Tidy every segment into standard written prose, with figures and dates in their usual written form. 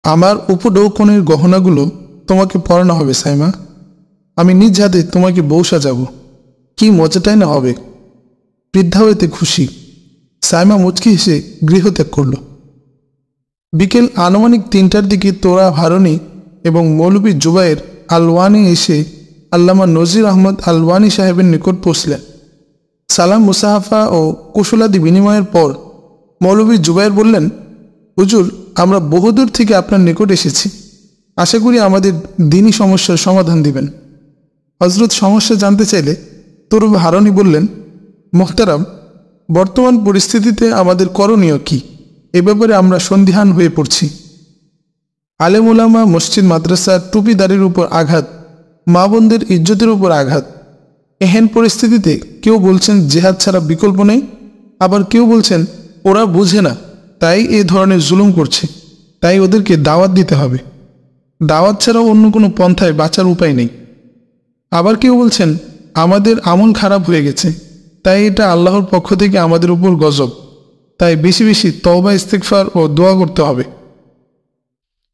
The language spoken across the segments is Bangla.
আমার উপঢৌকনের গহনাগুলো তোমাকে পরানো হবে সাইমা। আমি নিজ হাতে তোমাকে বউ সাজাবো। কি মজাটাই না হবে। বৃদ্ধা হইতে খুশি। সাইমা মুচকি হেসে গৃহত্যাগ করল। বিকেল আনুমানিক 3টার দিকে তোরা ভারণী এবং মৌলভী জুবায়ের আলওয়ানি এসে আল্লামা নজির আহমদ আলওয়ানি সাহেবের নিকট পৌঁছলেন। সালাম মুসাহাফা ও কুশলাদি বিনিময়ের পর মৌলভী জুবায়ের বললেন, হুজুর, আমরা বহুদূর থেকে আপনার নিকট এসেছি। আশা করি আমাদের দিনই সমস্যার সমাধান দিবেন। হজরত সমস্যা জানতে চাইলে তোরা ভারণী বললেন, মোহতারাম, বর্তমান পরিস্থিতিতে আমাদের করণীয় কি, এ ব্যাপারে আমরা সন্দিহান হয়ে পড়ছি। আলেম উলামা, মসজিদ মাদ্রাসার টুপিদারির উপর আঘাত, মা বোনদের ইজ্জতের উপর আঘাত। এহেন পরিস্থিতিতে কেউ বলছেন জেহাদ ছাড়া বিকল্প নেই, আবার কেউ বলছেন ওরা বুঝে না তাই এ ধরনের জুলুম করছে, তাই ওদেরকে দাওয়াত দিতে হবে। দাওয়াত ছাড়াও অন্য কোনো পন্থায় বাঁচার উপায় নেই। আবার কেউ বলছেন আমাদের আমল খারাপ হয়ে গেছে, তাই এটা আল্লাহর পক্ষ থেকে আমাদের উপর গজব, তাই বেশি বেশি তওবা ইস্তিগফার ও দোয়া করতে হবে।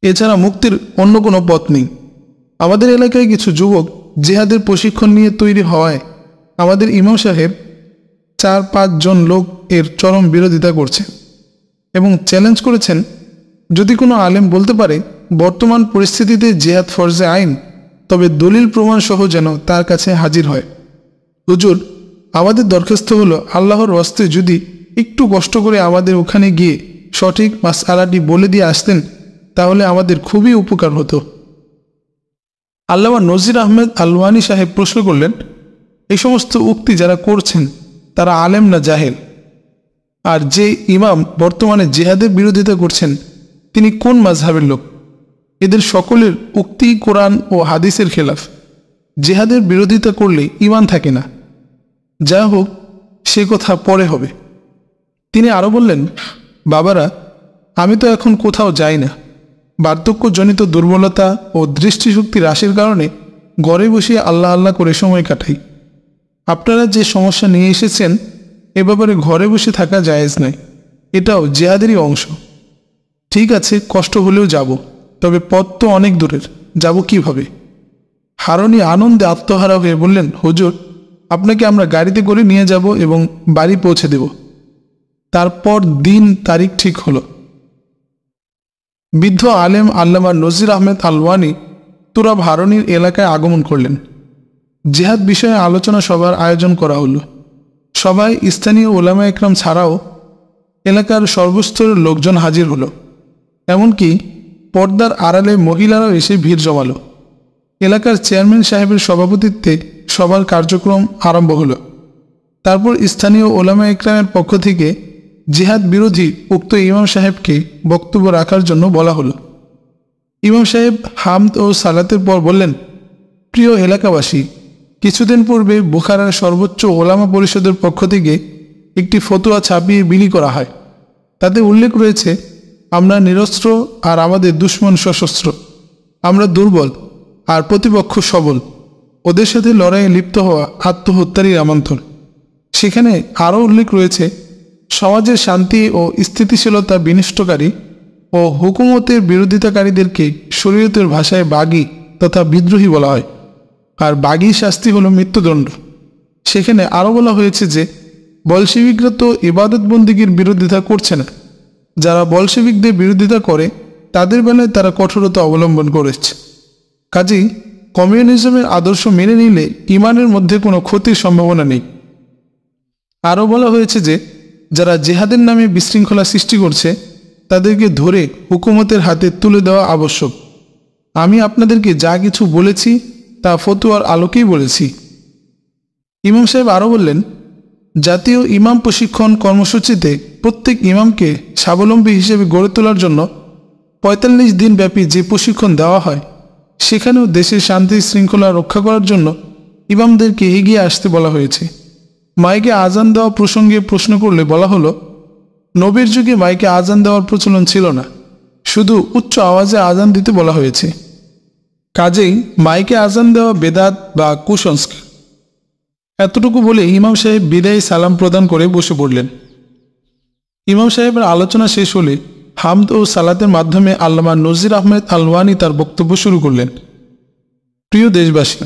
এছাড়া মুক্তির অন্য কোনো পথ নেই। আমাদের এলাকায় কিছু যুবক জিহাদের প্রশিক্ষণ নিয়ে তৈরি হওয়ায় আমাদের ইমাম সাহেব 4-5 জন লোক এর চরম বিরোধিতা করছে এবং চ্যালেঞ্জ করেছেন, যদি কোনো আলেম বলতে পারে বর্তমান পরিস্থিতিতে জিহাদ ফরজে আইন, তবে দলিল প্রমাণ সহ যেন তার কাছে হাজির হয়। হুজুর, আমাদের দরখাস্ত হলো আল্লাহর ওয়াস্তে যদি একটু কষ্ট করে আমাদের ওখানে গিয়ে সঠিক মাসআলাটি বলে দিয়ে আসতেন তাহলে আমাদের খুবই উপকার হতো। আল্লামা নজির আহমেদ আলওয়ানি সাহেব প্রশ্ন করলেন, এই সমস্ত উক্তি যারা করছেন তারা আলেম না জাহেল? আর যে ইমাম বর্তমানে জিহাদের বিরোধিতা করছেন তিনি কোন মাযহাবের লোক? এদের সকলের উক্তি কোরআন ও হাদিসের খেলাফ। জিহাদের বিরোধিতা করলে ঈমান থাকে না। যা হোক, সে কথা পরে হবে। তিনি আরও বললেন, বাবারা, আমি তো এখন কোথাও যাই না। বার্ধক্যজনিত দুর্বলতা ও দৃষ্টিশক্তি হ্রাসের কারণে ঘরে বসিয়ে আল্লাহ আল্লাহ করে সময় কাটাই। আপনারা যে সমস্যা নিয়ে এসেছেন এ ব্যাপারে ঘরে বসে থাকা জায়েজ নয়, এটাও জিহাদেরই অংশ। ঠিক আছে, কষ্ট হলেও যাব, তবে পথ তো অনেক দূরের, যাব কিভাবে? হারুনি আনন্দে আত্মহারা হয়ে বললেন, হুজুর, আপনাকে আমরা গাড়িতে করে নিয়ে যাব এবং বাড়ি পৌঁছে দেব। তারপর দিন তারিখ ঠিক হলো। বৃদ্ধ আলেম আল্লামা নজির আহমেদ আলওয়ানি তুরাব হারুনির এলাকায় আগমন করলেন। জিহাদ বিষয়ে আলোচনা সভার আয়োজন করা হলো। সভায় স্থানীয় ওলামা একরাম ছাড়াও এলাকার সর্বস্তরের লোকজন হাজির হলো। এমনকি পর্দার আড়ালে মহিলারাও এসে ভিড় জমালো। এলাকার চেয়ারম্যান সাহেবের সভাপতিত্বে সভার কার্যক্রম আরম্ভ হলো। তারপর স্থানীয় ওলামা একরামের পক্ষ থেকে জিহাদ বিরোধী উক্ত ইমাম সাহেবকে বক্তব্য রাখার জন্য বলা হলো। ইমাম সাহেব হামদ ও সালাতের পর বললেন, প্রিয় এলাকাবাসী, কিছুদিন পূর্বে বুখারার সর্বোচ্চ ওলামা পরিষদের পক্ষ থেকে একটি ফতোয়া ছাপিয়ে বিলি করা হয়। তাতে উল্লেখ রয়েছে, আমরা নিরস্ত্র আর আমাদের দুশমন সশস্ত্র। আমরা দুর্বল আর প্রতিপক্ষ সবল। ওদের সাথে লড়াইয়ে লিপ্ত হওয়া আত্মহত্যারই আমন্ত্রণ। সেখানে আরও উল্লেখ রয়েছে, সমাজের শান্তি ও স্থিতিশীলতা বিনষ্টকারী ও হুকুমতের বিরোধিতাকারীদেরকে শরীয়তের ভাষায় বাগী তথা বিদ্রোহী বলা হয়, আর বাগী শাস্তি হলো মৃত্যুদণ্ড। সেখানে আরও বলা হয়েছে যে বলশেবিকরা তো ইবাদত বন্দিগির বিরোধিতা করছে না, যারা বলশেবিকদের বিরোধিতা করে তাদের বেলায় তারা কঠোরতা অবলম্বন করেছে। কাজেই কমিউনিজমের আদর্শ মেনে নিলে ইমানের মধ্যে কোনো ক্ষতির সম্ভাবনা নেই। আরও বলা হয়েছে যে যারা জেহাদের নামে বিশৃঙ্খলা সৃষ্টি করছে তাদেরকে ধরে হুকুমতের হাতে তুলে দেওয়া আবশ্যক। আমি আপনাদেরকে যা কিছু বলেছি তা ফতোয়ার আলোকেই বলেছি। ইমাম সাহেব আরও বললেন, জাতীয় ইমাম প্রশিক্ষণ কর্মসূচিতে প্রত্যেক ইমামকে স্বাবলম্বী হিসেবে গড়ে তোলার জন্য ৪৫ দিন ব্যাপী যে প্রশিক্ষণ দেওয়া হয়, সেখানেও দেশের শান্তি শৃঙ্খলা রক্ষা করার জন্য ইমামদেরকে এগিয়ে আসতে বলা হয়েছে। মাইকে আজান দেওয়া প্রসঙ্গে প্রশ্ন করলে বলা হলো, নবীর যুগে মাইকে আজান দেওয়ার প্রচলন ছিল না, শুধু উচ্চ আওয়াজে আজান দিতে বলা হয়েছে। কাজেই মাইকে আজান দেওয়া বেদাত বা কুসংস্কার। এতটুকু বলে ইমাম সাহেব বিদায়ী সালাম প্রদান করে বসে পড়লেন। ইমাম সাহেবের আলোচনা শেষ হলে হামদ ও সালাতের মাধ্যমে আল্লামা নজির আহমেদ আলওয়ানি তার বক্তব্য শুরু করলেন। প্রিয় দেশবাসী,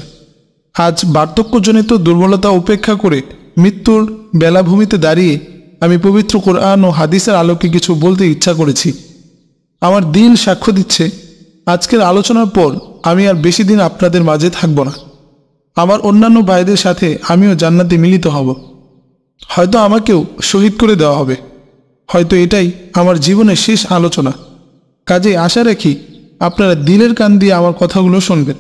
আজ বার্ধক্যজনিত দুর্বলতা উপেক্ষা করে মৃত্যুর বেলাভূমিতে দাঁড়িয়ে আমি পবিত্র কোরআন ও হাদিসের আলোকে কিছু বলতে ইচ্ছা করেছি। আমার দিল সাক্ষ্য দিচ্ছে, আজকের আলোচনার পর আমি আর বেশি দিন আপনাদের মাঝে থাকব না। আমার অন্যান্য ভাইদের সাথে আমিও জান্নাতে মিলিত হব। হয়তো আমাকেও শহীদ করে দেওয়া হবে। হয়তো এটাই আমার জীবনের শেষ আলোচনা। কাজেই আশা রাখি আপনারা দিলের কান দিয়ে আমার কথাগুলো শুনবেন।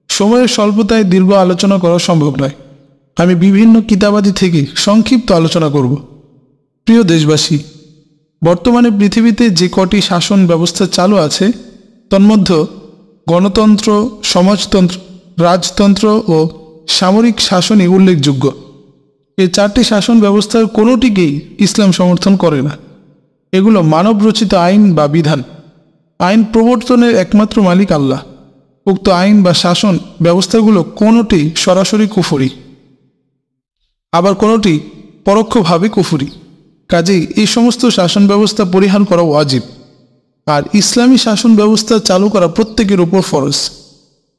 সময়ের স্বল্পতায় দীর্ঘ আলোচনা করা সম্ভব নয়। আমি বিভিন্ন কিতাবাদি থেকে সংক্ষিপ্ত আলোচনা করব। প্রিয় দেশবাসী, বর্তমানে পৃথিবীতে যে কটি শাসন ব্যবস্থা চালু আছে তন্মধ্যে গণতন্ত্র, সমাজতন্ত্র, রাজতন্ত্র ও সামরিক শাসনই উল্লেখযোগ্য। এই চারটি শাসন ব্যবস্থার কোনোটিকেই ইসলাম সমর্থন করে না। এগুলো মানবরচিত আইন বা বিধান। আইন প্রবর্তনের একমাত্র মালিক আল্লাহ। উক্ত আইন বা শাসন ব্যবস্থাগুলো কোনোটি সরাসরি কুফরি, আবার কোনোটি পরোক্ষভাবে কুফরি। কাজেই এই সমস্ত শাসন ব্যবস্থা পরিহার করা ওয়াজিব। আর ইসলামী শাসন ব্যবস্থা চালু করা প্রত্যেকের উপর ফরজ।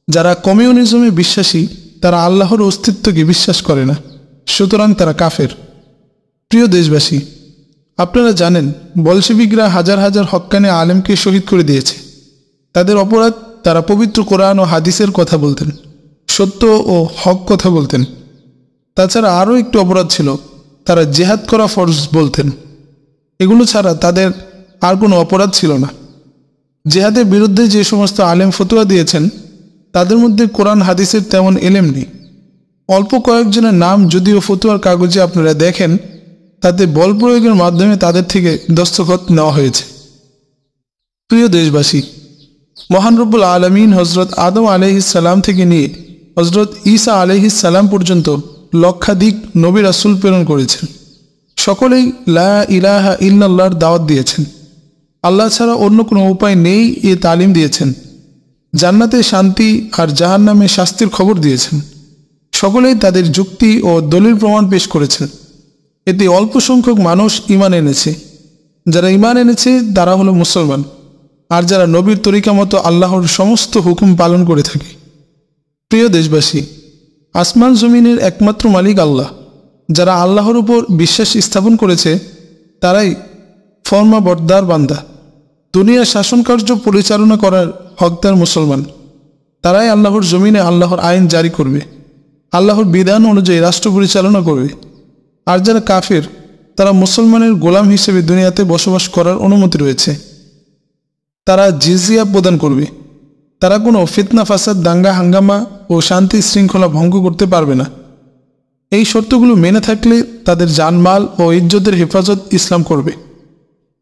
যারা কমিউনিজমে বিশ্বাসী তারা আল্লাহর অস্তিত্বকে বিশ্বাস করে না, সুতরাং তারা কাফের। প্রিয় দেশবাসী, আপনারা জানেন বলশেবিকরা হাজার হাজার হক্কানে আলেমকে শহীদ করে দিয়েছে। তাদের অপরাধ, তারা পবিত্র কোরআন ও হাদিসের কথা বলতেন, সত্য ও হক কথা বলতেন। তাছাড়া আরও একটু অপরাধ ছিল, তারা জেহাদ করা ফরজ বলতেন। এগুলো ছাড়া তাদের আর কোনো অপরাধ ছিল না। জেহাদের বিরুদ্ধে যে সমস্ত আলেম ফতোয়া দিয়েছেন তাদের মধ্যে কোরআন হাদিসের তেমন এলেম নেই। অল্প কয়েকজনের নাম যদিও ফতোয়ার কাগজে আপনারা দেখেন, তাতে বল প্রয়োগের মাধ্যমে তাদের থেকে দস্তখত নেওয়া হয়েছে। প্রিয় দেশবাসী, মহান রব্বুল আলমিন হজরত আদম আলাইহিসসালাম থেকে নিয়ে হজরত ঈসা আলাইহিসসালাম পর্যন্ত লক্ষাধিক নবী রাসূল প্রেরণ করেছেন। সকলেই লা ইলাহা ইল্লাল্লাহর দাওয়াত দিয়েছেন। আল্লাহ ছাড়া অন্য কোনো উপায় নেই এ তালিম দিয়েছেন। জান্নাতে শান্তি আর জাহান্নামে শাস্তির খবর দিয়েছেন। সকলেই তাদের যুক্তি ও দলিল প্রমাণ পেশ করেছেন। এতে অল্প সংখ্যক মানুষ ঈমান এনেছে। যারা ঈমান এনেছে তারা হলো মুসলমান, আর যারা নবীর তরিকা মতো আল্লাহর সমস্ত হুকুম পালন করে থাকে। প্রিয় দেশবাসী, আসমান জমিনের একমাত্র মালিক আল্লাহ। যারা আল্লাহর উপর বিশ্বাস স্থাপন করেছে তারাই ফরমাবরদার বান্দা। দুনিয়ার শাসনকার্য পরিচালনা করার হকদার মুসলমান। তারাই আল্লাহর জমিনে আল্লাহর আইন জারি করবে, আল্লাহর বিধান অনুযায়ী রাষ্ট্র পরিচালনা করবে। আর যারা কাফের তারা মুসলমানের গোলাম হিসেবে দুনিয়াতে বসবাস করার অনুমতি রয়েছে। তারা জিজিয়া প্রদান করবে। তারা কোনো ফিতনা ফাসাদ, দাঙ্গা হাঙ্গামা ও শান্তি শৃঙ্খলা ভঙ্গ করতে পারবে না। এই শর্তগুলো মেনে থাকলে তাদের জানমাল ও ইজ্জতের হেফাজত ইসলাম করবে।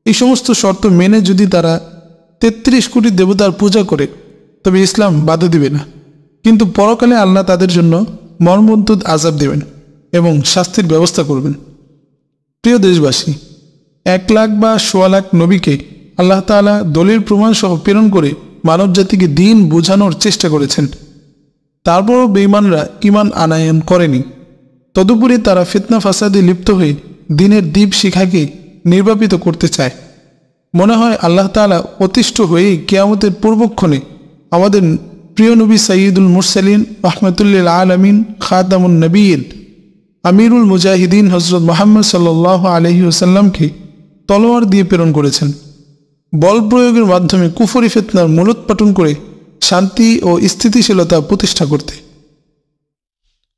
এই সমস্ত শর্ত মেনে যদি তারা ৩৩ কোটি দেবতার পূজা করে তবে ইসলাম বাধা দিবে না। কিন্তু পরকালে আল্লাহ তাদের জন্য মর্মন্তুদ আযাব দেবেন এবং শাস্তির ব্যবস্থা করবেন। প্রিয় দেশবাসী, ১ লাখ বা ১.৫ লাখ নবীকে আল্লাহ তাআলা দলিল প্রমাণ সহ প্রেরণ করে মানবজাতিকে দিন বোঝানোর চেষ্টা করেছেন। তারপরও বেঈমানরা ঈমান আনয়ন করেনি। তদুপরি তারা ফিতনা ফাসাদে লিপ্ত হয়ে দ্বীনের দীপ শিখাকে নির্বাপিত করতে চায়। মনে হয় আল্লাহ তাআলা অতিষ্ঠ হয়েই কিয়ামতের পূর্বক্ষণে আমাদের প্রিয় নবী সাইয়্যিদুল মুরসালিন রাহমাতুল্লিল আলামিন খাতামুন নবিয়্যিন আমিরুল মুজাহিদিন হযরত মুহাম্মদ সাল্লাল্লাহু আলাইহি ওয়াসাল্লামকে তলোয়ার দিয়ে প্রেরণ করেছেন, বল প্রয়োগের মাধ্যমে কুফরি ফিতনার মূলোৎপাটন করে শান্তি ও স্থিতিশীলতা প্রতিষ্ঠা করতে।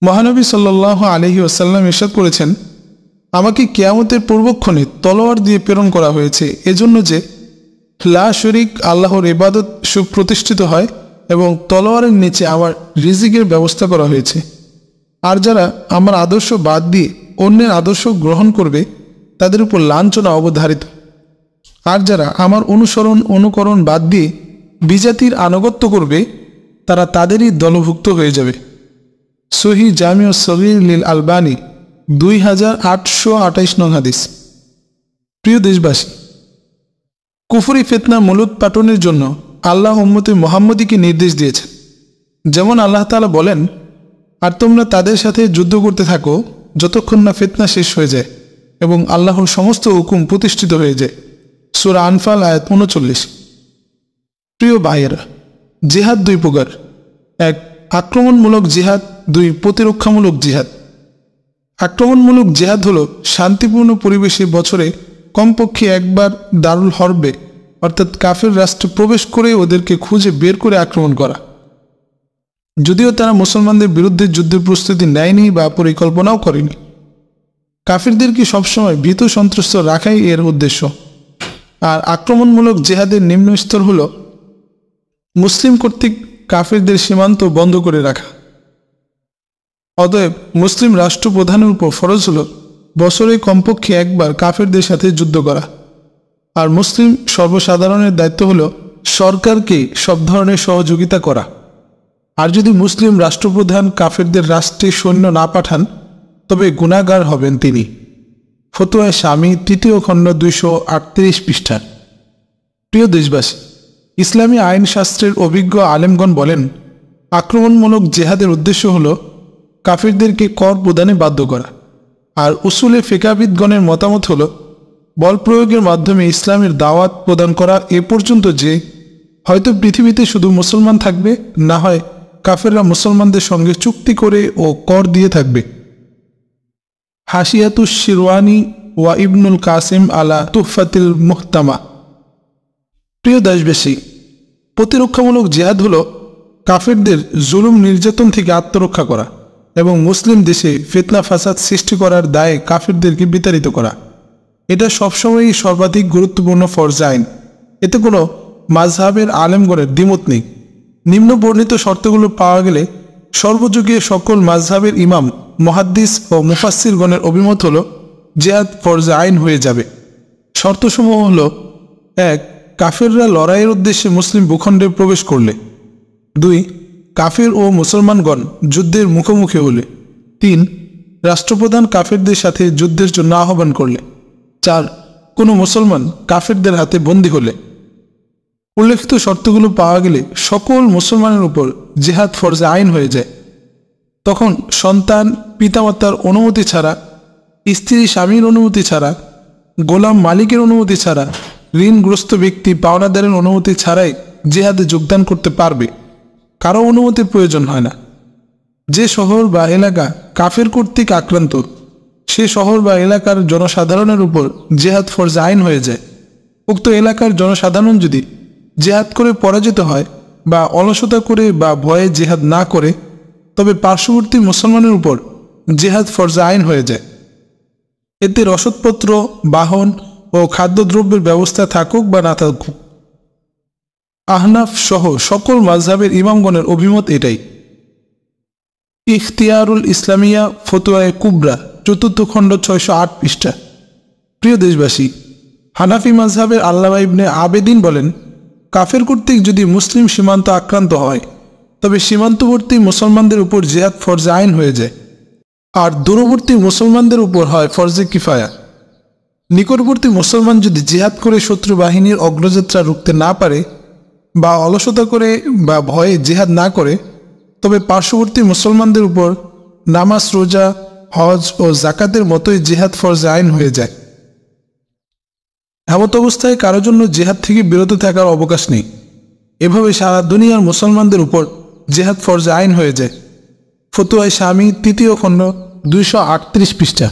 মহানবী সাল্লাল্লাহু আলাইহি ওয়াসাল্লাম ইরশাদ করেছেন, আমাকে কিয়ামতের পূর্বক্ষণে তলোয়ার দিয়ে প্রেরণ করা হয়েছে এজন্য যে লা শরীক আল্লাহর ইবাদত সুপ্রতিষ্ঠিত হয় এবং তলোয়ারের নিচে আমার রিজিকের ব্যবস্থা করা হয়েছে। আর যারা আমার আদর্শ বাদ দিয়ে অন্যের আদর্শ গ্রহণ করবে তাদের উপর লাঞ্ছনা অবধারিত। আর যারা আমার অনুকরণ বাদ দিয়ে বিজাতির আনুগত্য করবে তারা তাদেরই দলভুক্ত হয়ে যাবে। সহি জামিউ সগীর লিল আলবানী 2828 নং হাদিস। প্রিয় দেশবাসী, কুফরি ফিতনা মূলোৎপাটনের জন্য আল্লাহ উম্মতে মুহাম্মদীকে নির্দেশ দিয়েছেন। যেমন আল্লাহ তাআলা বলেন, আর তোমরা তাদের সাথে যুদ্ধ করতে থাকো যতক্ষণ না ফিতনা শেষ হয়ে যায় এবং আল্লাহর সমস্ত হুকুম প্রতিষ্ঠিত হয়ে যায়। সূরা আনফাল আয়াত 39। প্রিয় ভাইয়েরা, জিহাদ দুই প্রকার: এক, আক্রমণমূলক জিহাদ; দুই, প্রতিরক্ষামূলক জিহাদ। আক্রমণমূলক জিহাদ হল শান্তিপূর্ণ পরিবেশে বছরে কমপক্ষে একবার দারুল হরবে অর্থাৎ কাফের রাষ্ট্রে প্রবেশ করে ওদেরকে খুঁজে বের করে আক্রমণ করা, যদিও তারা মুসলমানদের বিরুদ্ধে যুদ্ধের প্রস্তুতি নেয়নি বা পরিকল্পনাও করেনি। কাফিরদেরকে সবসময় ভীত সন্ত্রস্ত রাখাই এর উদ্দেশ্য। আর আক্রমণমূলক জিহাদের নিম্ন স্তর হল মুসলিম কর্তৃক কাফিরদের সীমান্ত বন্ধ করে রাখা। অতএব মুসলিম রাষ্ট্রপ্রধানের উপর ফরজ হল বছরে কমপক্ষে একবার কাফেরদের সাথে যুদ্ধ করা। আর মুসলিম সর্বসাধারণের দায়িত্ব হল সরকারকে সব ধরনের সহযোগিতা করা। আর যদি মুসলিম রাষ্ট্রপ্রধান কাফেরদের রাষ্ট্রে সৈন্য না পাঠান তবে গুনাহগার হবেন তিনি। ফতোয়া শামী ৩য় খণ্ড ২৩৮ পৃষ্ঠা। প্রিয় দেশবাসী, ইসলামী আইনশাস্ত্রের অভিজ্ঞ আলেমগণ বলেন, আক্রমণমূলক জেহাদের উদ্দেশ্য হল কাফিরদেরকে কর প্রদানে বাধ্য করা। আর উসুলে ফিকাহবিদগণের মতামত হল বল প্রয়োগের মাধ্যমে ইসলামের দাওয়াত প্রদান করা এ পর্যন্ত যে হয়তো পৃথিবীতে শুধু মুসলমান থাকবে, না হয় কাফেররা মুসলমানদের সঙ্গে চুক্তি করে ও কর দিয়ে থাকবে। হাসিয়াতুশ শিরওয়ানি ওয়া ইবনুল কাসিম আলা তুহফাতিল মুহতামা। প্রিয় দেশবাসী, প্রতিরক্ষামূলক জিহাদ হল কাফেরদের জুলুম নির্যাতন থেকে আত্মরক্ষা করা এবং মুসলিম দেশে ফিতনা ফাসাদ সৃষ্টি করার দায়ে কাফেরদেরকে বিতাড়িত করা। এটা সবসময়ই সর্বাধিক গুরুত্বপূর্ণ ফরজ আইন। এতে কোনো মাযহাবের আলেমগণের দ্বিমত নেই। নিম্ন বর্ণিত শর্তগুলো পাওয়া গেলে সর্বযুগে সকল মাযহাবের ইমাম, মুহাদ্দিস ও মুফাসসিরগণের অভিমত হল জিহাদ ফরজ আইন হয়ে যাবে। শর্তসমূহ হল: এক, কাফেররা লড়াইয়ের উদ্দেশ্যে মুসলিম ভূখণ্ডে প্রবেশ করলে; দুই, কাফের ও মুসলমানগণ যুদ্ধের মুখোমুখি হলে; তিন, রাষ্ট্রপ্রধান কাফেরদের সাথে যুদ্ধের জন্য আহ্বান করলে; চার, কোনো মুসলমান কাফেরদের হাতে বন্দী হলে। উল্লেখিত শর্তগুলো পাওয়া গেলে সকল মুসলমানের উপর জিহাদ ফরজ আইন হয়ে যায়। তখন সন্তান পিতামাতার অনুমতি ছাড়া, স্ত্রী স্বামীর অনুমতি ছাড়া, গোলাম মালিকের অনুমতি ছাড়া, ঋণগ্রস্ত ব্যক্তি পাওনাদারের অনুমতি ছাড়াই জিহাদে যোগদান করতে পারবে। কারো অনুমতির প্রয়োজন হয় না। যে শহর বা এলাকা কাফের কর্তৃক আক্রান্ত, সে শহর বা এলাকার জনসাধারণের উপর জিহাদ ফরজ আইন হয়ে যায়। উক্ত এলাকার জনসাধারণ যদি জিহাদ করে পরাজিত হয় বা অলসতা করে বা ভয়ে জিহাদ না করে, তবে পার্শ্ববর্তী মুসলমানের উপর জিহাদ ফরজ আইন হয়ে যায়। এতে রসদপত্র, বাহন ও খাদ্যদ্রব্যের ব্যবস্থা থাকুক বা না থাকুক। আহনাফ সহ সকল মাযহাবের ইমামগণের অভিমত এটাই। ইখতিয়ারুল ইসলামিয়া ফতোয়ায়ে কুবরা ৪র্থ খণ্ড ৬০৮ পৃষ্ঠা। প্রিয় দেশবাসী, হানাফি মাযহাবের আল্লামা ইবনে আবেদিন বলেন, কাফের কর্তৃক যদি মুসলিম সীমান্ত আক্রান্ত হয় তবে সীমান্তবর্তী মুসলমানদের উপর জিহাদ ফরজ আইন হয়ে যায়। আর দূরবর্তী মুসলমানদের উপর হয় ফরজে কিফায়া। নিকটবর্তী মুসলমান যদি জিহাদ করে শত্রু বাহিনীর অগ্রযাত্রা রুখতে না পারে বা অলসতা করে বা ভয়ে জিহাদ না করে, তবে পার্শ্ববর্তী মুসলমানদের উপর নামাজ, রোজা, হজ ও জাকাতের মতোই জিহাদ ফরজ আইন হয়ে যায়। এমত অবস্থায় কারোর জন্য জিহাদ থেকে বিরত থাকার অবকাশ নেই। এভাবে সারা দুনিয়ার মুসলমানদের উপর জিহাদ ফরজ আইন হয়ে যায়। ফতোয়ায়ে শামী ৩য় খণ্ড ২৩৮ পৃষ্ঠা।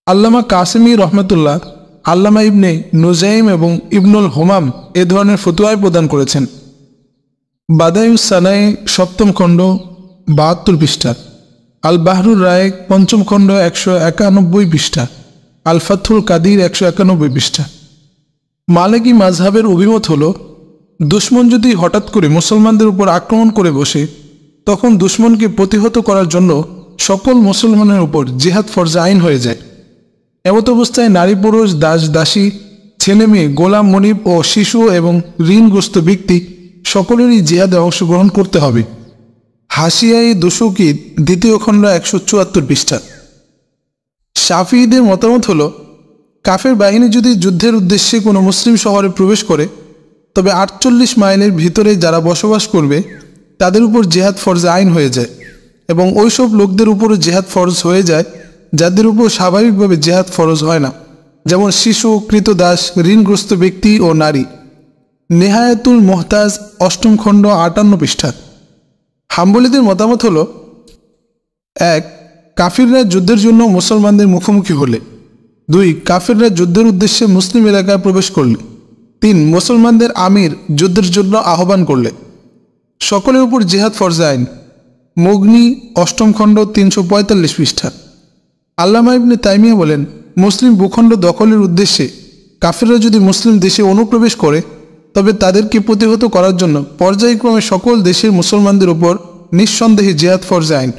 আল্লামা কাসেমি রহমতুল্লাহ, আল্লামা ইবনে নুজাইম এবং ইবনুল হুমাম এ ধরনের ফতোয়ায় প্রদান করেছেন। বাদায়ুস সানায়ে ৭ম খণ্ড ৭২ পৃষ্ঠা, আল বাহরুর রায়েক ৫ম খণ্ড ১৯১ পৃষ্ঠা, আল ফাথুল কাদির ১৯১ পৃষ্ঠা। মালিকি মাযহাবের অভিমত হল, দুশমন যদি হঠাৎ করে মুসলমানদের উপর আক্রমণ করে বসে, তখন দুশমনকে প্রতিহত করার জন্য সকল মুসলমানের উপর জিহাদ ফরজ আইন হয়ে যায়। এমত অবস্থায় নারী, পুরুষ, দাস, দাসী, ছেলে মেয়ে, গোলাম, মনিব ও শিশু এবং ঋণগ্রস্ত ব্যক্তি সকলেরই জিহাদে অংশগ্রহণ করতে হবে। হাসিয়ায়ে দুসুকি ২য় খণ্ড ১৭৪ পৃষ্ঠা। শাফিঈদের মতামত হল, কাফের বাহিনী যদি যুদ্ধের উদ্দেশ্যে কোনো মুসলিম শহরে প্রবেশ করে, তবে ৪৮ মাইলের ভিতরে যারা বসবাস করবে তাদের উপর জিহাদ ফরজ আইন হয়ে যায় এবং ওইসব লোকদের উপরও জিহাদ ফরজ হয়ে যায় যাদের উপর স্বাভাবিকভাবে জিহাদ ফরজ হয় না। যেমন শিশু, কৃতদাস, ঋণগ্রস্ত ব্যক্তি ও নারী। নেহায়াতুল মোহতাজ 8ম খণ্ড 58 পৃষ্ঠা। হাম্বলীদের মতামত হল, 1. কাফিররা যুদ্ধের জন্য মুসলমানদের মুখোমুখি হলে। 2. কাফিররা যুদ্ধের উদ্দেশ্যে মুসলিম এলাকায় প্রবেশ করলে। 3. মুসলমানদের আমির যুদ্ধের জন্য আহ্বান করলে। সকলের উপর জিহাদ ফরজে আইন। মুগনি 8ম খণ্ড 345 পৃষ্ঠা। আল্লামা ইবনে তাইমিয়া বলেন, মুসলিম ভূখণ্ড দখলের উদ্দেশ্যে কাফিররা যদি মুসলিম দেশে অনুপ্রবেশ করে তবে তাদেরকে প্রতিহত করার জন্য পর্যায়ক্রমে সকল দেশের মুসলমানদের উপর নিঃসন্দেহে জিহাদ ফরজে আইন।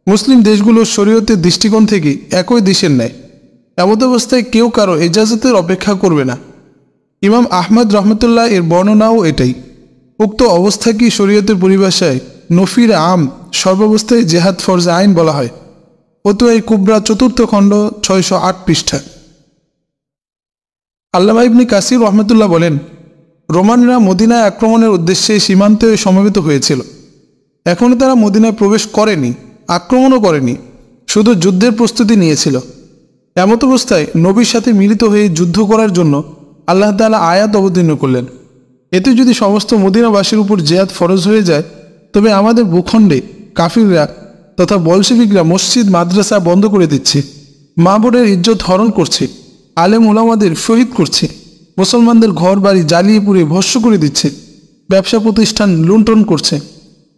মুসলিম দেশগুলোর শরীয়তের দৃষ্টিকোণ থেকে একই দেশের ন্যায়। এমত অবস্থায় কেউ কারো এজাজতের অপেক্ষা করবে না। ইমাম আহমদ রহমতুল্লাহ এর বর্ণনাও এটাই। উক্ত অবস্থাকেই শরীয়তের পরিভাষায় নফির আম, সর্বাবস্থায় জেহাদ ফরজে আইন বলা হয়। ফতোয়া কুবরা 4th খণ্ড 608 পৃষ্ঠা। আল্লামা ইবনে কাসির রহমতুল্লাহ বলেন, রোমানরা মদিনায় আক্রমণের উদ্দেশ্যে সীমান্তে সমবেত হয়েছিল। এখনও তারা মদিনায় প্রবেশ করেনি, আক্রমণও করেনি, শুধু যুদ্ধের প্রস্তুতি নিয়েছিল। এমত অবস্থায় নবীর সাথে মিলিত হয়ে যুদ্ধ করার জন্য আল্লাহ তাআলা আয়াত অবতীর্ণ করলেন। এতে যদি সমস্ত মদিনাবাসীর উপর জিহাদ ফরজ হয়ে যায় তবে আমাদের ভূখণ্ডে কাফিররা তথা বলশেবিকরা মসজিদ মাদ্রাসা বন্ধ করে দিচ্ছে, মা বোনের ইজ্জত হরণ করছে, আলেম ওলামাদের শহীদ করছে, মুসলমানদের ঘর বাড়ি জ্বালিয়ে পুড়ে ভস্ম করে দিচ্ছে, ব্যবসা প্রতিষ্ঠান লুণ্ঠন করছে।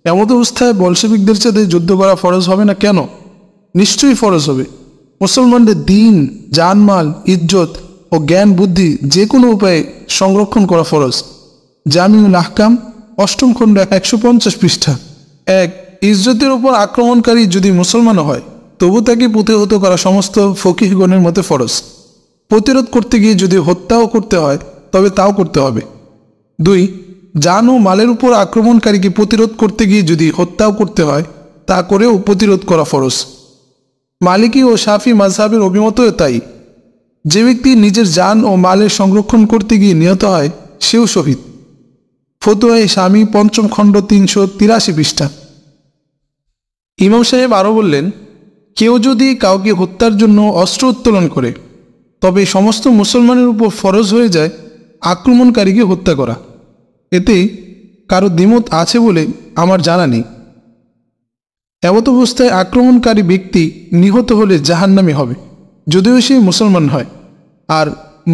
এমত অবস্থায় বলশেবিকদের সাথে যুদ্ধ করা ফরজ হবে না কেন? নিশ্চয়ই ফরজ হবে। মুসলমানদের দিন, জানমাল, ইজ্জত ও জ্ঞান বুদ্ধি যে কোনো উপায়ে সংরক্ষণ করা ফরজ। জামিউল আহকাম 8ম খণ্ড 150 পৃষ্ঠা। 1. ইজ্জতের ওপর আক্রমণকারী যদি মুসলমানও হয় তবু তাকে প্রতিহত করা সমস্ত ফকিহগণের মতে ফরজ। প্রতিরোধ করতে গিয়ে যদি হত্যাও করতে হয় তবে তাও করতে হবে। 2. জান ও মালের উপর আক্রমণকারীকে প্রতিরোধ করতে গিয়ে যদি হত্যাও করতে হয় তা করেও প্রতিরোধ করা ফরজ। মালিকি ও শাফি মাযহাবের অভিমতও তাই। যে ব্যক্তি নিজের জান ও মালের সংরক্ষণ করতে গিয়ে নিহত হয় সেও শহীদ। ফতোয়া শামী 5ম খণ্ড 383 পৃষ্ঠা। ইমাম সাহেব আরও বললেন, কেউ যদি কাউকে হত্যার জন্য অস্ত্র উত্তোলন করে তবে সমস্ত মুসলমানের উপর ফরজ হয়ে যায় আক্রমণকারীকে হত্যা করা। এতে কারো দ্বিমত আছে বলে আমার জানা নেই। এমত অবস্থায় আক্রমণকারী ব্যক্তি নিহত হলে জাহান্নামী হবে, যদিও সে মুসলমান হয়, আর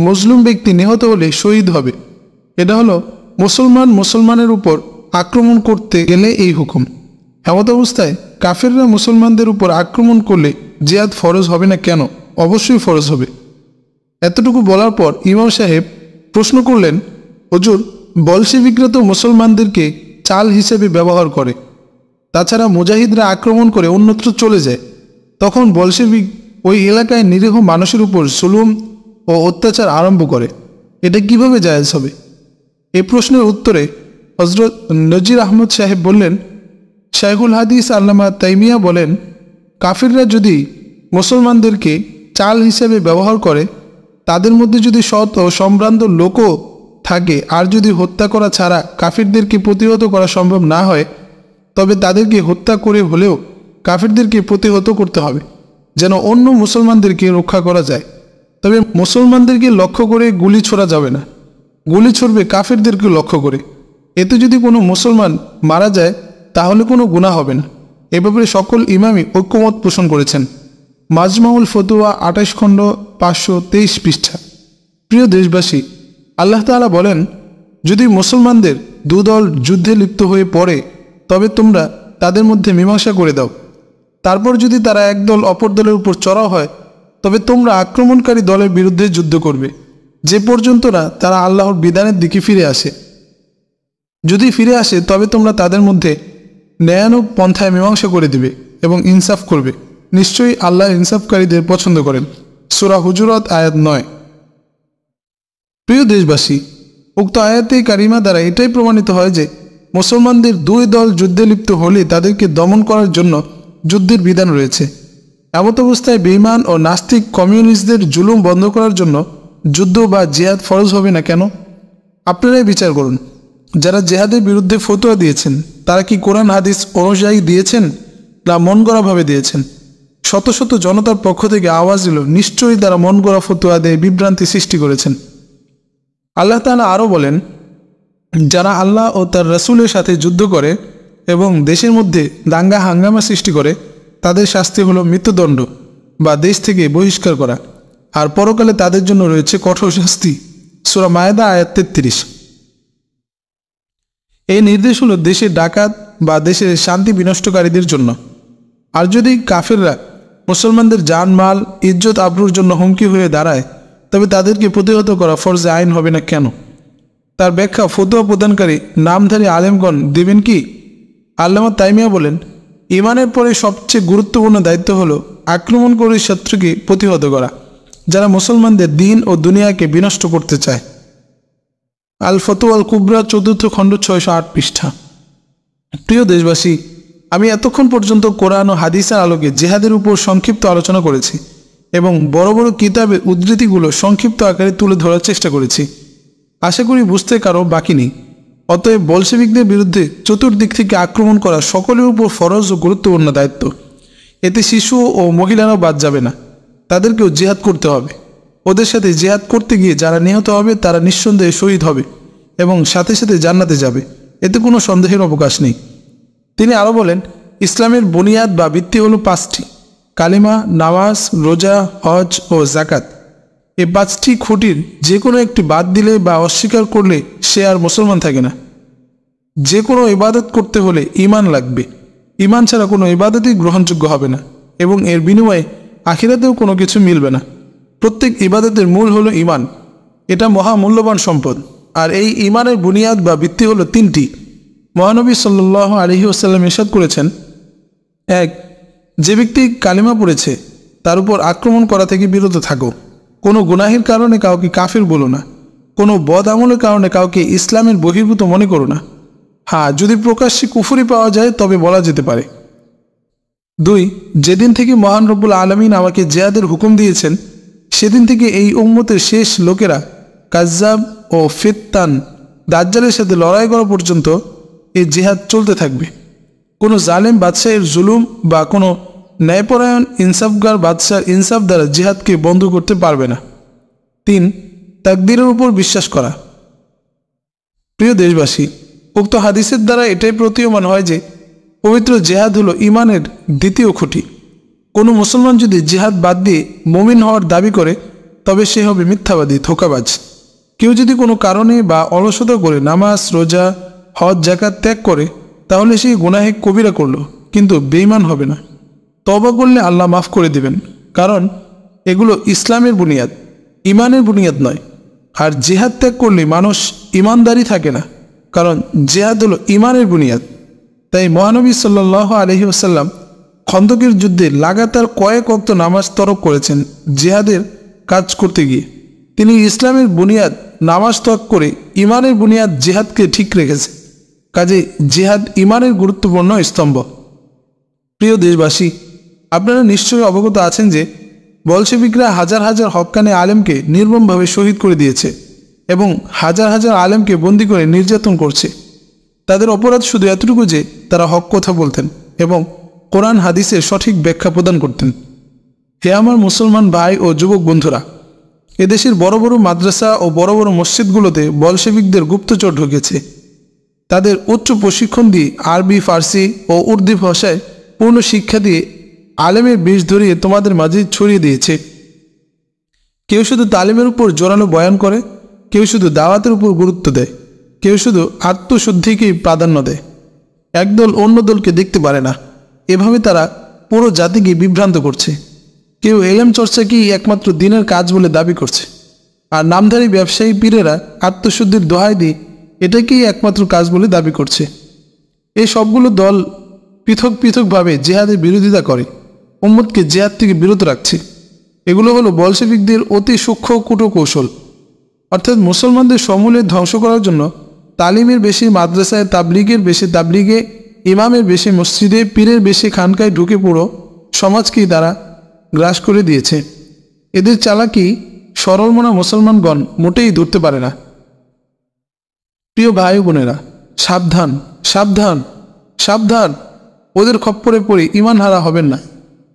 মজলুম ব্যক্তি নিহত হলে শহীদ হবে। এটা হলো মুসলমানের উপর আক্রমণ করতে গেলে এই হুকুম। এমত অবস্থায় কাফেররা মুসলমানদের উপর আক্রমণ করলে জিহাদ ফরজ হবে না কেন? অবশ্যই ফরজ হবে। এতটুকু বলার পর ইমাম সাহেব প্রশ্ন করলেন, হুজুর, বলশেবিকরা তো মুসলমানদেরকে চাল হিসেবে ব্যবহার করে, তাছাড়া মুজাহিদরা আক্রমণ করে অন্যত্র চলে যায়, তখন বলশেবিক ওই এলাকায় নিরীহ মানুষের উপর জুলুম ও অত্যাচার আরম্ভ করে, এটা কিভাবে জায়েজ হবে? এই প্রশ্নের উত্তরে হযরত নজির আহমদ সাহেব বললেন, শাইখুল হাদিস আল্লামা তাইমিয়া বলেন, কাফিররা যদি মুসলমানদেরকে চাল হিসেবে ব্যবহার করে, তাদের মধ্যে যদি সৎ ও সম্ভ্রান্ত লোকও থাকে, আর যদি হত্যা করা ছাড়া কাফিরদেরকে প্রতিহত করা সম্ভব না হয়, তবে তাদেরকে হত্যা করে হলেও কাফিরদেরকে প্রতিহত করতে হবে, যেন অন্য মুসলমানদেরকে রক্ষা করা যায়। তবে মুসলমানদেরকে লক্ষ্য করে গুলি ছোড়া যাবে না, গুলি ছড়বে কাফিরদেরকে লক্ষ্য করে। এতে যদি কোনো মুসলমান মারা যায় তাহলে কোনো গুনাহ হবে না। এ ব্যাপারে সকল ইমামই ঐক্যমত পোষণ করেছেন। মাজমাউল ফতোয়া 28 খণ্ড 523 পৃষ্ঠা। প্রিয় দেশবাসী, আল্লাহ তাআলা বলেন, যদি মুসলমানদের দুদল যুদ্ধে লিপ্ত হয়ে পড়ে তবে তোমরা তাদের মধ্যে মীমাংসা করে দাও। তারপর যদি তারা একদল অপর দলের উপর চড়াও হয় তবে তোমরা আক্রমণকারী দলের বিরুদ্ধে যুদ্ধ করবে যে পর্যন্ত না তারা আল্লাহর বিধানের দিকে ফিরে আসে। যদি ফিরে আসে তবে তোমরা তাদের মধ্যে ন্যায়ানুগ পন্থায় মীমাংসা করে দিবে এবং ইনসাফ করবে। নিশ্চয়ই আল্লাহ ইনসাফকারীদের পছন্দ করেন। সূরা হুজুরাত আয়াত 9। প্রিয় দেশবাসী, উক্ত আয়াতে কারিমা দ্বারা এটাই প্রমাণিত হয় যে মুসলমানদের দুই দল যুদ্ধে লিপ্ত হলে তাদেরকে দমন করার জন্য যুদ্ধের বিধান রয়েছে। এমত অবস্থায় বেঈমান ও নাস্তিক কমিউনিস্টদের জুলুম বন্ধ করার জন্য যুদ্ধ বা জিহাদ ফরজ হবে না কেন? আপনারাই বিচার করুন। যারা জিহাদের বিরুদ্ধে ফতোয়া দিয়েছেন তারা কি কোরআন হাদিস অনুযায়ী দিয়েছেন না মন গড়াভাবে দিয়েছেন? শত শত জনতার পক্ষ থেকে আওয়াজ এলো, নিশ্চয়ই তারা মন গড়া ফতোয়া দিয়ে বিভ্রান্তি সৃষ্টি করেছেন। আল্লাহ তাআলা আরও বলেন, যারা আল্লাহ ও তার রাসূলের সাথে যুদ্ধ করে এবং দেশের মধ্যে দাঙ্গা হাঙ্গামা সৃষ্টি করে, তাদের শাস্তি হলো মৃত্যুদণ্ড বা দেশ থেকে বহিষ্কার করা, আর পরকালে তাদের জন্য রয়েছে কঠোর শাস্তি। সূরা মায়েদা আয়াত 33। এই নির্দেশ হলো দেশের ডাকাত বা দেশের শান্তি বিনষ্টকারীদের জন্য। আর যদি কাফেররা মুসলমানদের জানমাল ইজ্জত আবরুর জন্য হুমকি হয়ে দাঁড়ায়, তবে তাদেরকে প্রতিহত করা ফরজে আইন হবে না কেন? তার ব্যাখ্যা ফতোয়া প্রদানকারী নামধারী আলেমগণ দেবেন কি? আল্লামা তাইমিয়া বলেন, ইমানের পরে সবচেয়ে গুরুত্বপূর্ণ দায়িত্ব হলো আক্রমণকারী শত্রুকে প্রতিহত করা, যারা মুসলমানদের দিন ও দুনিয়াকে বিনষ্ট করতে চায়। আল ফতোয়া আল কুবরা 4th খণ্ড 608 পৃষ্ঠা। প্রিয় দেশবাসী, আমি এতক্ষণ পর্যন্ত কোরআন ও হাদিসের আলোকে জিহাদের উপর সংক্ষিপ্ত আলোচনা করেছি এবং বড় বড় কিতাবের উদ্ধৃতিগুলো সংক্ষিপ্ত আকারে তুলে ধরার চেষ্টা করেছি। আশা করি বুঝতে কারো বাকি নেই। অতএব বলশেভিকদের বিরুদ্ধে চতুর্দিক থেকে আক্রমণ করা সকলের উপর ফরজ ও গুরুত্বপূর্ণ দায়িত্ব। এতে শিশু ও মহিলারাও বাদ যাবে না, তাদেরকেও জিহাদ করতে হবে। ওদের সাথে জিহাদ করতে গিয়ে যারা নিহত হবে তারা নিঃসন্দেহে শহীদ হবে এবং সাথে সাথে জান্নাতে যাবে, এতে কোনো সন্দেহের অবকাশ নেই। তিনি আরও বলেন, ইসলামের বুনিয়াদ বা ভিত্তি হলো 5টি: কালিমা, নামাজ, রোজা, হজ ও জাকাত। এই 5টি খুঁটির যে কোনো একটি বাদ দিলে বা অস্বীকার করলে সে আর মুসলমান থাকে না। যে কোনো ইবাদত করতে হলে ঈমান লাগবে। ঈমান ছাড়া কোনো ইবাদতই গ্রহণযোগ্য হবে না এবং এর বিনিময়ে আখিরাতেও কোনো কিছু মিলবে না। প্রত্যেক ইবাদতের মূল হলো ঈমান। এটা মহামূল্যবান সম্পদ। আর এই ঈমানের বুনিয়াদ বা ভিত্তি হলো 3টি। মহানবী সাল্লাল্লাহু আলাইহি ওয়াসাল্লাম ইরশাদ করেছেন, 1. যে ব্যক্তি কালিমা পড়েছে তার উপর আক্রমণ করা থেকে বিরত থাকো। কোনো গুনাহের কারণে কাউকে কাফির বলো না। কোনো বদ আমলের কারণে কাউকে ইসলামের বহির্ভূত মনে করো না। হ্যাঁ, যদি প্রকাশ্যে কুফরি পাওয়া যায় তবে বলা যেতে পারে। 2. যেদিন থেকে মহান রব্বুল আলামিন আমাকে জিহাদের হুকুম দিয়েছেন, সেদিন থেকে এই উম্মতের শেষ লোকেরা কাজ্জাব ও ফিত্তান দাজ্জালের সাথে লড়াই করা পর্যন্ত এই জিহাদ চলতে থাকবে। কোনো জালেম বাদশাহের জুলুম বা কোনো ন্যায়পরায়ণ ইনসাফগার বাদশার ইনসাফ দ্বারা জিহাদকে বন্ধ করতে পারবে না। 3. তাকদীরের উপর বিশ্বাস করা। প্রিয় দেশবাসী, উক্ত হাদিসের দ্বারা এটাই প্রতীয়মান হয় যে পবিত্র জিহাদ হলো ঈমানের দ্বিতীয় খুঁটি। কোনো মুসলমান যদি জিহাদ বাদ দিয়ে মুমিন হওয়ার দাবি করে তবে সে হবে মিথ্যাবাদী, ধোঁকাবাজ। কেউ যদি কোনো কারণে বা অলসতা করে নামাজ, রোজা, হজ, জাকাত ত্যাগ করে তাহলে সেই গুনাহে কবিরা করলো, কিন্তু বেঈমান হবে না। তওবা করলে আল্লাহ মাফ করে দিবেন, কারণ এগুলো ইসলামের বুনিয়াদ, ঈমানের বুনিয়াদ নয়। আর জিহাদ ত্যাগ করলে মানুষ ঈমানদারি থাকে না, কারণ জিহাদ হলো ঈমানের বুনিয়াদ। তাই মহানবী সাল্লাল্লাহু আলাইহি ওয়াসাল্লাম খন্দকের যুদ্ধে লাগাতার কয়েক ওয়াক্ত নামাজ তরক করেছেন জিহাদের কাজ করতে গিয়ে। তিনি ইসলামের বুনিয়াদ নামাজ ত্যাগ করে ঈমানের বুনিয়াদ জিহাদকে ঠিক রেখেছে। কাজে জিহাদ ঈমানের গুরুত্বপূর্ণ স্তম্ভ। প্রিয় দেশবাসী, আপনারা নিশ্চয়ই অবগত আছেন যে বলশেভিকরা হাজার হাজার হক্কানি আলেমকে নির্মমভাবে শহীদ করে দিয়েছে এবং হাজার হাজার আলেমকে বন্দী করে নির্যাতন করছে। তাদের অপরাধ শুধু এতটুকু যে তারা হক কথা বলতেন এবং কোরআন হাদিসের সঠিক ব্যাখ্যা প্রদান করতেন। হে আমার মুসলমান ভাই ও যুবক বন্ধুরা, এদেশের বড় বড় মাদ্রাসা ও বড় বড় মসজিদগুলোতে বলশেভিকদের গুপ্তচর ঢুকেছে। তাদের উচ্চ প্রশিক্ষণ দিয়ে আরবি, ফার্সি ও উর্দু ভাষায় পূর্ণ শিক্ষা দিয়ে আলেমের বিষ ধরিয়ে তোমাদের মাঝে ছড়িয়ে দিয়েছে। কেউ শুধু তালিমের উপর জোরালো বয়ান করে, কেউ শুধু দাওয়াতের উপর গুরুত্ব দেয়, কেউ শুধু আত্মশুদ্ধিকেই প্রাধান্য দেয়। একদল অন্য দলকে দেখতে পারে না। এভাবে তারা পুরো জাতিকে বিভ্রান্ত করছে। কেউ এলেম চর্চাকেই একমাত্র দিনের কাজ বলে দাবি করছে, আর নামধারী ব্যবসায়ী পীরেরা আত্মশুদ্ধির দোহাই দিয়ে এটাকেই একমাত্র কাজ বলে দাবি করছে। এই সবগুলো দল পৃথক পৃথকভাবে জিহাদের বিরোধিতা করে, উম্মতকে জিহাদ থেকে বিরত রাখছে। এগুলো হলো বলশেভিকদের অতি সূক্ষ্ম কূটকৌশল। অর্থাৎ মুসলমানদের সমূলে ধ্বংস করার জন্য তালিমের বেশি মাদ্রাসায়, তাবলিগের বেশি তাবলিগে, ইমামের বেশি মসজিদে, পীরের বেশি খানকায় ঢুকে পুরো সমাজকেই তারা গ্রাস করে দিয়েছে। এদের চালাকি সরলমনা মুসলমানগণ মোটেই ধরতে পারে না। প্রিয় ভাই বোনেরা, সাবধান সাবধান সাবধান, ওদের খপ্পরে পড়ে ঈমান হারা হবেন না।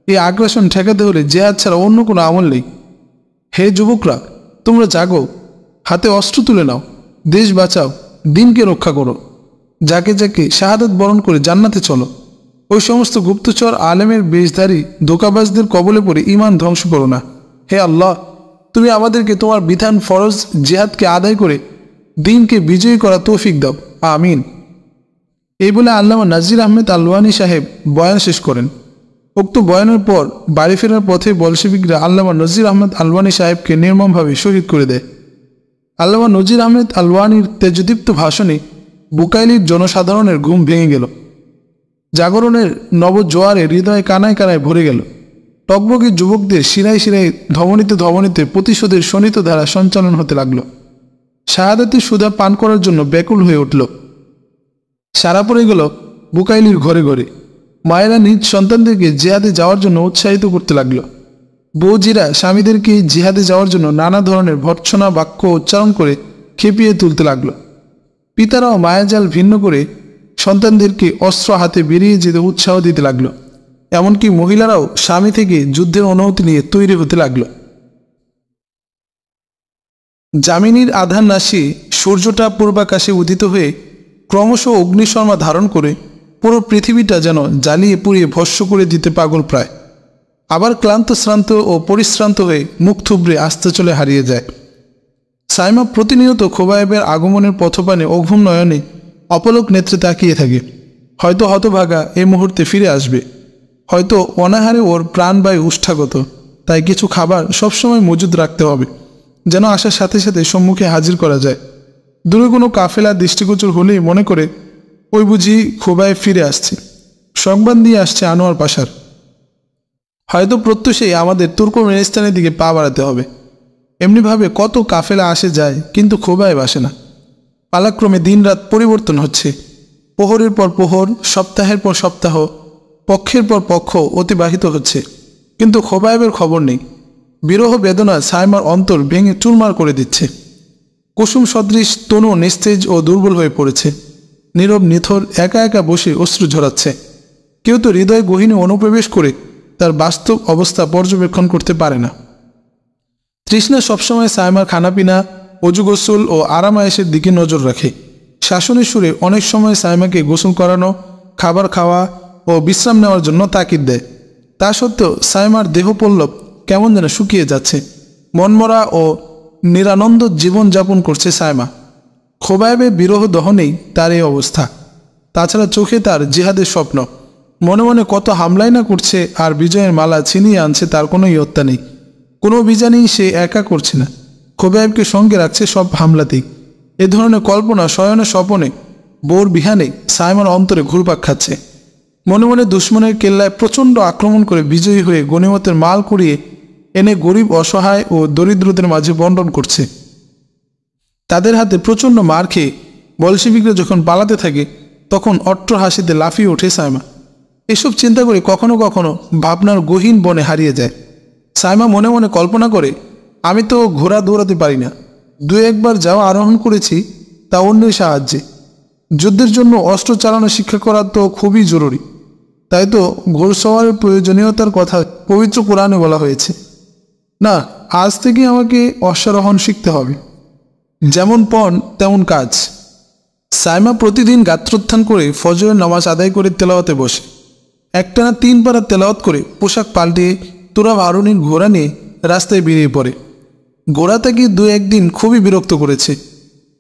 এই আগ্রাসন ঠেকাতে হলে জেহাদ ছাড়া অন্য কোনো আমল নেই। হে যুবকরা, তোমরা জাগো, হাতে অস্ত্র তুলে নাও, দেশ বাঁচাও, দিনকে রক্ষা করো, যাকে যাকে শাহাদাত বরণ করে জান্নাতে চলো। ওই সমস্ত গুপ্তচর আলেমের বেশধারী ধোঁকাবাজদের কবলে পড়ে ঈমান ধ্বংস করো না। হে আল্লাহ, তুমি আমাদেরকে তোমার বিধান ফরজ জেহাদকে আদায় করে দিনকে বিজয়ী করা তৌফিক দাও, আমিন। এই বলে আল্লামা নাজির আহমেদ আলওয়ানি সাহেব বয়ান শেষ করেন। উক্ত বয়ানের পর বাড়ি ফেরার পথে বলশেবিকরা আল্লামা নজির আহমেদ আলওয়ানি সাহেবকে নির্মমভাবে শহীদ করে দেয়। আল্লামা নজির আহমেদ আলওয়ানির তেজদীপ্ত ভাষণে বুকাইলির জনসাধারণের ঘুম ভেঙে গেল। জাগরণের নবজোয়ারে হৃদয়ে কানায় কানায় ভরে গেল। টকবগি যুবকদের শিরায় শিরায় ধমনীতে ধমনীতে প্রতিশোধের শোণিত ধারা সঞ্চালন হতে লাগল। শাহাদাতের সুধা পান করার জন্য ব্যাকুল হয়ে উঠল। সারা পড়ে গেল বুকাইলির ঘরে ঘরে। মায়েরা নিজ সন্তানদেরকে জিহাদে যাওয়ার জন্য উৎসাহিত করতে লাগলো। বৌজিরা স্বামীদেরকে জিহাদে যাওয়ার জন্য নানা ধরনের ভর্ৎসনা বাক্য উচ্চারণ করে খেপিয়ে তুলতে লাগলো। পিতারাও মায়াজাল ভিন্ন করে সন্তানদেরকে অস্ত্র হাতে বেরিয়ে যেতে উৎসাহ দিতে লাগলো। এমনকি মহিলারাও স্বামী থেকে যুদ্ধের অনুমতি নিয়ে তৈরি হতে লাগলো। যামিনীর আধার নাশি সূর্যটা পূর্বাকাশে উদিত হয়ে ক্রমশ অগ্নিশর্মা ধারণ করে পুরো পৃথিবীটা যেন জ্বালিয়ে পুড়িয়ে ভস্ম করে দিতে পাগল প্রায়। আবার ক্লান্ত শ্রান্ত ও পরিশ্রান্ত হয়ে মুখ থুবড়ে আস্তে চলে হারিয়ে যায়। সাইমা প্রতিনিয়ত খোবায়েবের আগমনের পথপানে অঘুম নয়নে অপলক নেত্রে তাকিয়ে থাকে। হয়তো হতভাগা এই মুহূর্তে ফিরে আসবে, হয়তো অনাহারে ওর প্রাণবায়ু উষ্ঠাগত, তাই কিছু খাবার সবসময় মজুদ রাখতে হবে, যেন আসার সাথে সাথে সম্মুখে হাজির করা যায়। দূরে কোনো কাফেলা দৃষ্টিগোচর হলেই মনে করে ওই বুঝি খোবায়েব ফিরে আসছে, সংবাদ দিয়ে আসছে আনোয়ার পাশার। হয়তো প্রত্যুষেই আমাদের তুর্কমেনিস্তানের দিকে পা বাড়াতে হবে। এমনিভাবে কত কাফেলা আসে যায়, কিন্তু খোবায়েব আসে না। পালাক্রমে দিনরাত পরিবর্তন হচ্ছে। প্রহরের পর প্রহর, সপ্তাহের পর সপ্তাহ, পক্ষের পর পক্ষ অতিবাহিত হচ্ছে, কিন্তু খোবায়েবের খবর নেই। বিরহ বেদনা সাইমার অন্তর ভেঙে চুরমার করে দিচ্ছে। কুসুম সদৃশ তনু নিস্তেজ ও দুর্বল হয়ে পড়েছে। নীরব নিথর একা একা বসে অশ্রু ঝরাচ্ছে। কেউ তো হৃদয় গহীনে অনুপ্রবেশ করে তার বাস্তব অবস্থা পর্যবেক্ষণ করতে পারে না। তৃষ্ণা সবসময় সাইমার খানাপিনা, অজু গোসল ও আরামায়েশের দিকে নজর রাখে। শাসনের সুরে অনেক সময় সাইমাকে গোসল করানো, খাবার খাওয়া ও বিশ্রাম নেওয়ার জন্য তাকিদ দেয়। তা সত্ত্বেও সাইমার দেহপল্লব কেমন যেন শুকিয়ে যাচ্ছে। মনমরা ও নিরানন্দ জীবনযাপন করছে সাইমা। খোবায়েবের বিরহ দহনেই তার এই অবস্থা। তাছাড়া চোখে তার জিহাদের স্বপ্ন। মনে মনে কত হামলাই না করছে আর বিজয়ের মালা ছিনিয়ে আনছে, তার কোনো ইয়ত্তা নেই। কোনো অভিযানেই সে একা করছে না, খোবায়েবকে সঙ্গে রাখছে সব হামলাতেই। এ ধরনের কল্পনা শয়নে স্বপনে বোর বিহানে সাইমার অন্তরে ঘুরপাক খাচ্ছে। মনে মনে দুশ্মনের কেল্লায় প্রচণ্ড আক্রমণ করে বিজয়ী হয়ে গনিমতের মাল কুড়িয়ে এনে গরিব, অসহায় ও দরিদ্রদের মাঝে বন্টন করছে। তাদের হাতে প্রচণ্ড মার খেয়ে বলশেবিকরা যখন পালাতে থাকে, তখন অট্ট হাসিতে লাফিয়ে ওঠে সাইমা। এসব চিন্তা করে কখনো কখনো ভাবনার গহীন বনে হারিয়ে যায়। সাইমা মনে মনে কল্পনা করে, আমি তো ঘোড়া দৌড়াতে পারি না, দু একবার যাওয়া আরোহণ করেছি, তা অন্যের সাহায্যে। যুদ্ধের জন্য অস্ত্র চালানো শিক্ষা করা তো খুবই জরুরি, তাই তো ঘোড়সওয়ারের প্রয়োজনীয়তার কথা পবিত্র কোরআনে বলা হয়েছে। না, আজ থেকে আমাকে অশ্বারোহণ শিখতে হবে। যেমন পণ তেমন কাজ। সাইমা প্রতিদিন গাত্রোত্থান করে ফজরের নামাজ আদায় করে তেলাওয়াতে বসে। একটানা 3 পারা তেলাওয়াত করে পোশাক পাল্টিয়ে তুরা ভারুনির ঘোড়া নিয়ে রাস্তায় বেরিয়ে পড়ে। ঘোড়া তাকে 2-1 দিন খুবই বিরক্ত করেছে।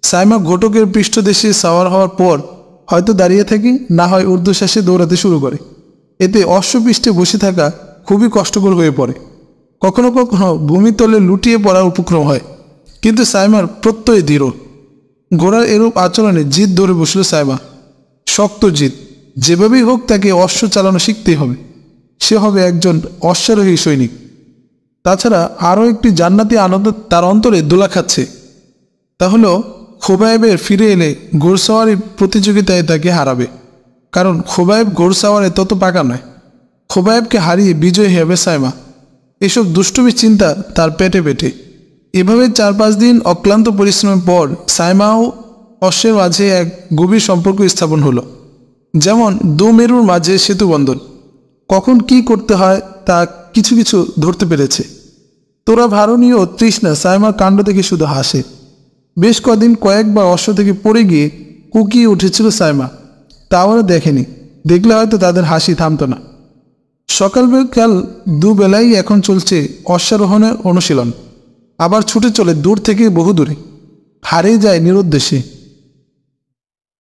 সাইমা ঘটকের পৃষ্ঠদেশে সাওয়ার হওয়ার পর হয়তো দাঁড়িয়ে থাকে, না হয় ঊর্ধ্বশ্বাসে দৌড়াতে শুরু করে। এতে অশ্বপৃষ্ঠে বসে থাকা খুবই কষ্টকর হয়ে পড়ে। কখনো কখনো ভূমিতলে লুটিয়ে পড়ার উপক্রম হয়, কিন্তু সাইমার প্রত্যয় দৃঢ়। ঘোড়ার এরূপ আচরণে জিদ ধরে বসল সাইমা। শক্ত জিদ। যেভাবেই হোক তাকে অশ্ব চালানো শিখতেই হবে। সে হবে একজন অশ্বারোহী সৈনিক। তাছাড়া আরও একটি জান্নাতি আনন্দ তার অন্তরে দোলা খাচ্ছে। তা হলো খোবায়েবের ফিরে এলে ঘোড়সাওয়ারি প্রতিযোগিতায় তাকে হারাবে। কারণ খোবায়েব ঘোড়সাওয়ারে তত পাকা নয়। খোবায়েবকে হারিয়ে বিজয়ী হবে সাইমা। এসব দুষ্টুমি চিন্তা তার পেটে পেটে। এভাবে 4-5 দিন অক্লান্ত পরিশ্রমের পর সাইমা ও অশ্বের মাঝে এক গভীর সম্পর্ক স্থাপন হলো, যেমন দু মেরুর মাঝে সেতুবন্ধন। কখন কি করতে হয় তা কিছু কিছু ধরতে পেরেছে। তোরা ভারণী ও তৃষ্ণা সাইমার কাণ্ড দেখে শুধু হাসে। বেশ কদিন কয়েকবার অশ্ব থেকে পড়ে গিয়ে কুকিয়ে উঠেছিল সাইমা, তা ওরা দেখেনি। দেখলে হয়তো তাদের হাসি থামত না। সকাল বিকাল দুবেলাই এখন চলছে অশ্বারোহণের অনুশীলন। আবার ছুটে চলে দূর থেকে বহু দূরে, হারিয়ে যায় নিরুদ্দেশে।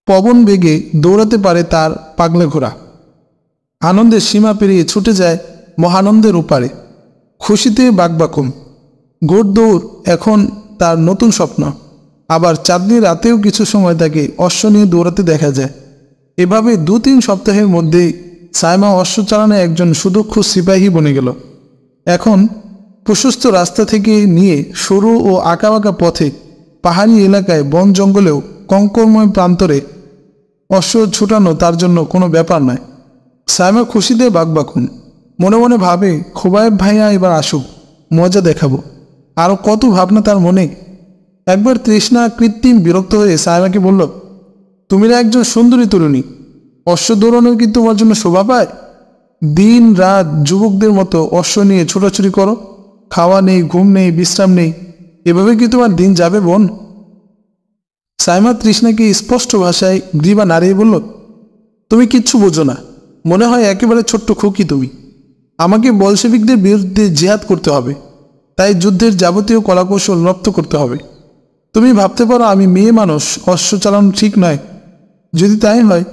পবন বেগে দৌড়াতে পারে তার পাগলা ঘোড়া। আনন্দের সীমা পেরিয়ে ছুটে যায় মহানন্দের উপারে। খুশিতে বাকবাকুম। ঘোড় দৌড় এখন তার নতুন স্বপ্ন। আবার চাঁদনি রাতেও কিছু সময় তাকে অশ্ব নিয়ে দৌড়াতে দেখা যায়। এভাবে 2-3 সপ্তাহের মধ্যেই সাইমা অশ্ব চালানে একজন সুদক্ষ সিপাহী বনে গেল। এখন প্রশস্ত রাস্তা থেকে নিয়ে সরু ও আঁকাবাঁকা পথে, পাহাড়ি এলাকায়, বন জঙ্গলেও, কঙ্করময় প্রান্তরে অশ্ব ছুটানো তার জন্য কোনো ব্যাপার নয়। সাইমা খুশিতে বাকবাকুন। মনে মনে ভাবে, খোবায়েব ভাইয়া এবার আসুক, মজা দেখাবো। আরও কত ভাবনা তার মনে। একবার তৃষ্ণা কৃত্রিম বিরক্ত হয়ে সাইমাকে বলল, তুমি না একজন সুন্দরী তরুণী, অশ্ব দৌড়ানো কি তোমার জন্য শোভা পায়? দিন রাত যুবকদের মতো অশ্ব নিয়ে ছোটাছুটি করো, খাওয়া নেই, ঘুম নেই, বিশ্রাম নেই, এভাবে কি তোমার দিন যাবে বোন? সাইমা তৃষ্ণাকে স্পষ্ট ভাষায় গ্রীবা নাড়িয়ে বলল, তুমি কিচ্ছু বোঝো না, মনে হয় একেবারে ছোট্ট খুকি তুমি। আমাকে বলশেবিকদের বিরুদ্ধে জিহাদ করতে হবে, তাই যুদ্ধের যাবতীয় কলাকৌশল রপ্ত করতে হবে। তুমি ভাবতে পারো আমি মেয়ে মানুষ, অশ্ব চালানো ঠিক নয়। যদি তাই হয়,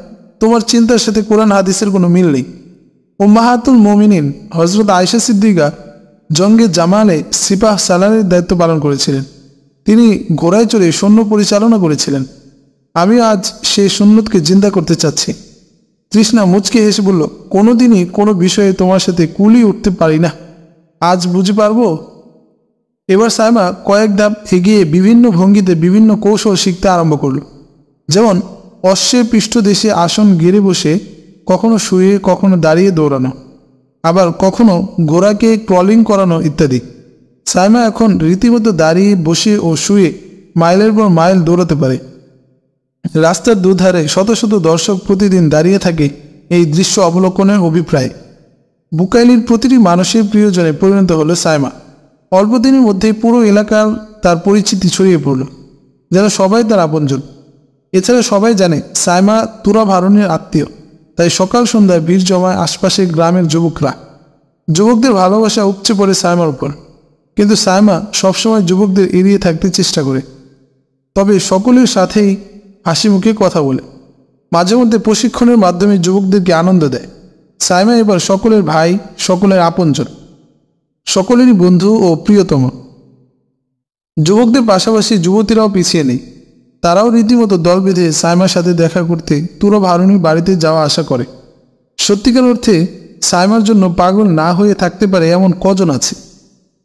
তোমার চিন্তার সাথে কোরআন হাদিসের কোনো মিল নেই। উম্মাহাতুল মুমিনিন হজরত আয়েশা সিদ্দিকা জঙ্গে জামালে সিপাহ সালারের দায়িত্ব পালন করেছিলেন। তিনি ঘোড়ায় চড়ে সৈন্য পরিচালনা করেছিলেন। আমি আজ সেই সুন্নতকে জিন্দা করতে চাচ্ছি। তৃষ্ণা মুচকে হেসে বলল, কোনোদিনই কোনো বিষয়ে তোমার সাথে কুলি উঠতে পারি না, আজ বুঝে পারবো। এবার সাইমা কয়েক ধাপ এগিয়ে বিভিন্ন ভঙ্গিতে বিভিন্ন কৌশল শিখতে আরম্ভ করল। যেমন অশ্বের পৃষ্ঠদেশে আসন গেড়ে বসে কখনো শুয়ে, কখনো দাঁড়িয়ে দৌড়ানো, আবার কখনো ঘোড়াকে ক্রলিং করানো ইত্যাদি। সাইমা এখন রীতিমতো দাঁড়িয়ে, বসে ও শুয়ে মাইলের পর মাইল দৌড়াতে পারে। রাস্তার দুধারে শত শত দর্শক প্রতিদিন দাঁড়িয়ে থাকে এই দৃশ্য অবলোকনের অভিপ্রায়। বুকাইলির প্রতিটি মানুষের প্রিয়জনে পরিণত হলো সাইমা। অল্প দিনের মধ্যেই পুরো এলাকার তার পরিচিতি ছড়িয়ে পড়ল, যেন সবাই তার আপনজন। এছাড়া সবাই জানে সাইমা তুরা ভারণীর আত্মীয়, তাই সকাল সন্ধ্যায় ভিড় জমায় আশপাশের গ্রামের যুবকরা। যুবকদের ভালোবাসা উপচে পড়ে সাইমার উপর, কিন্তু সাইমা সবসময় যুবকদের এড়িয়ে থাকতে চেষ্টা করে। তবে সকলের সাথেই হাসি মুখে কথা বলে, মাঝে মধ্যে প্রশিক্ষণের মাধ্যমে যুবকদেরকে আনন্দ দেয়। সাইমা এবার সকলের ভাই, সকলের আপনজন, সকলেরই বন্ধু ও প্রিয়তম। যুবকদের পাশাপাশি যুবতীরাও পিছিয়ে নেই। তারাও রীতিমতো দল বেঁধে সাইমার সাথে দেখা করতে তুরা ভারণীর বাড়িতে যাওয়া আসা করে। সত্যিকার অর্থে সাইমার জন্য পাগল না হয়ে থাকতে পারে এমন কজন আছে।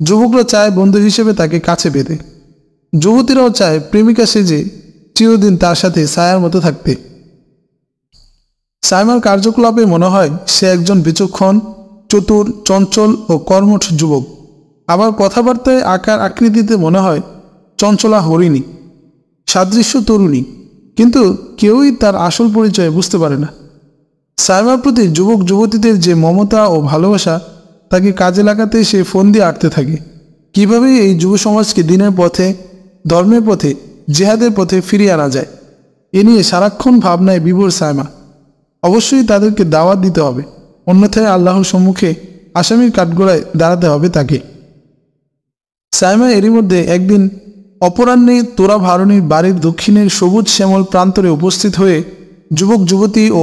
যুবকরা চায় বন্ধু হিসেবে তাকে কাছে পেতে, যুবতীরাও চায় প্রেমিকা সেজে চিরদিন তার সাথে ছায়ার মতো থাকতে। সাইমার কার্যকলাপে মনে হয় সে একজন বিচক্ষণ, চতুর, চঞ্চল ও কর্মঠ যুবক। আবার কথাবার্তায়, আকার আকৃতিতে মনে হয় চঞ্চলা হরিণী, সাদৃশ্য তরুণী, কিন্তু কেউই তার আসল পরিচয় বুঝতে পারে না। সাইমার প্রতি যুবক যুবতীদের যে মমতা ও ভালোবাসা, তাকে কাজে লাগাতে সে ফোন দিয়ে আটতে থাকে। কিভাবে এই যুব সমাজকে দিনের পথে, ধর্মের পথে, জেহাদের পথে ফিরিয়ে আনা যায়, এ নিয়ে সারাক্ষণ ভাবনায় বিভোর সাইমা। অবশ্যই তাদেরকে দাওয়াত দিতে হবে, অন্যথায় আল্লাহর সম্মুখে আসামির কাঠগড়ায় দাঁড়াতে হবে তাকে। সাইমা এরই মধ্যে একদিন অপরাহ্নে তোরা ভারণীর বাড়ির দক্ষিণের সবুজ শ্যামল প্রান্তরে উপস্থিত হয়ে যুবক যুবতী ও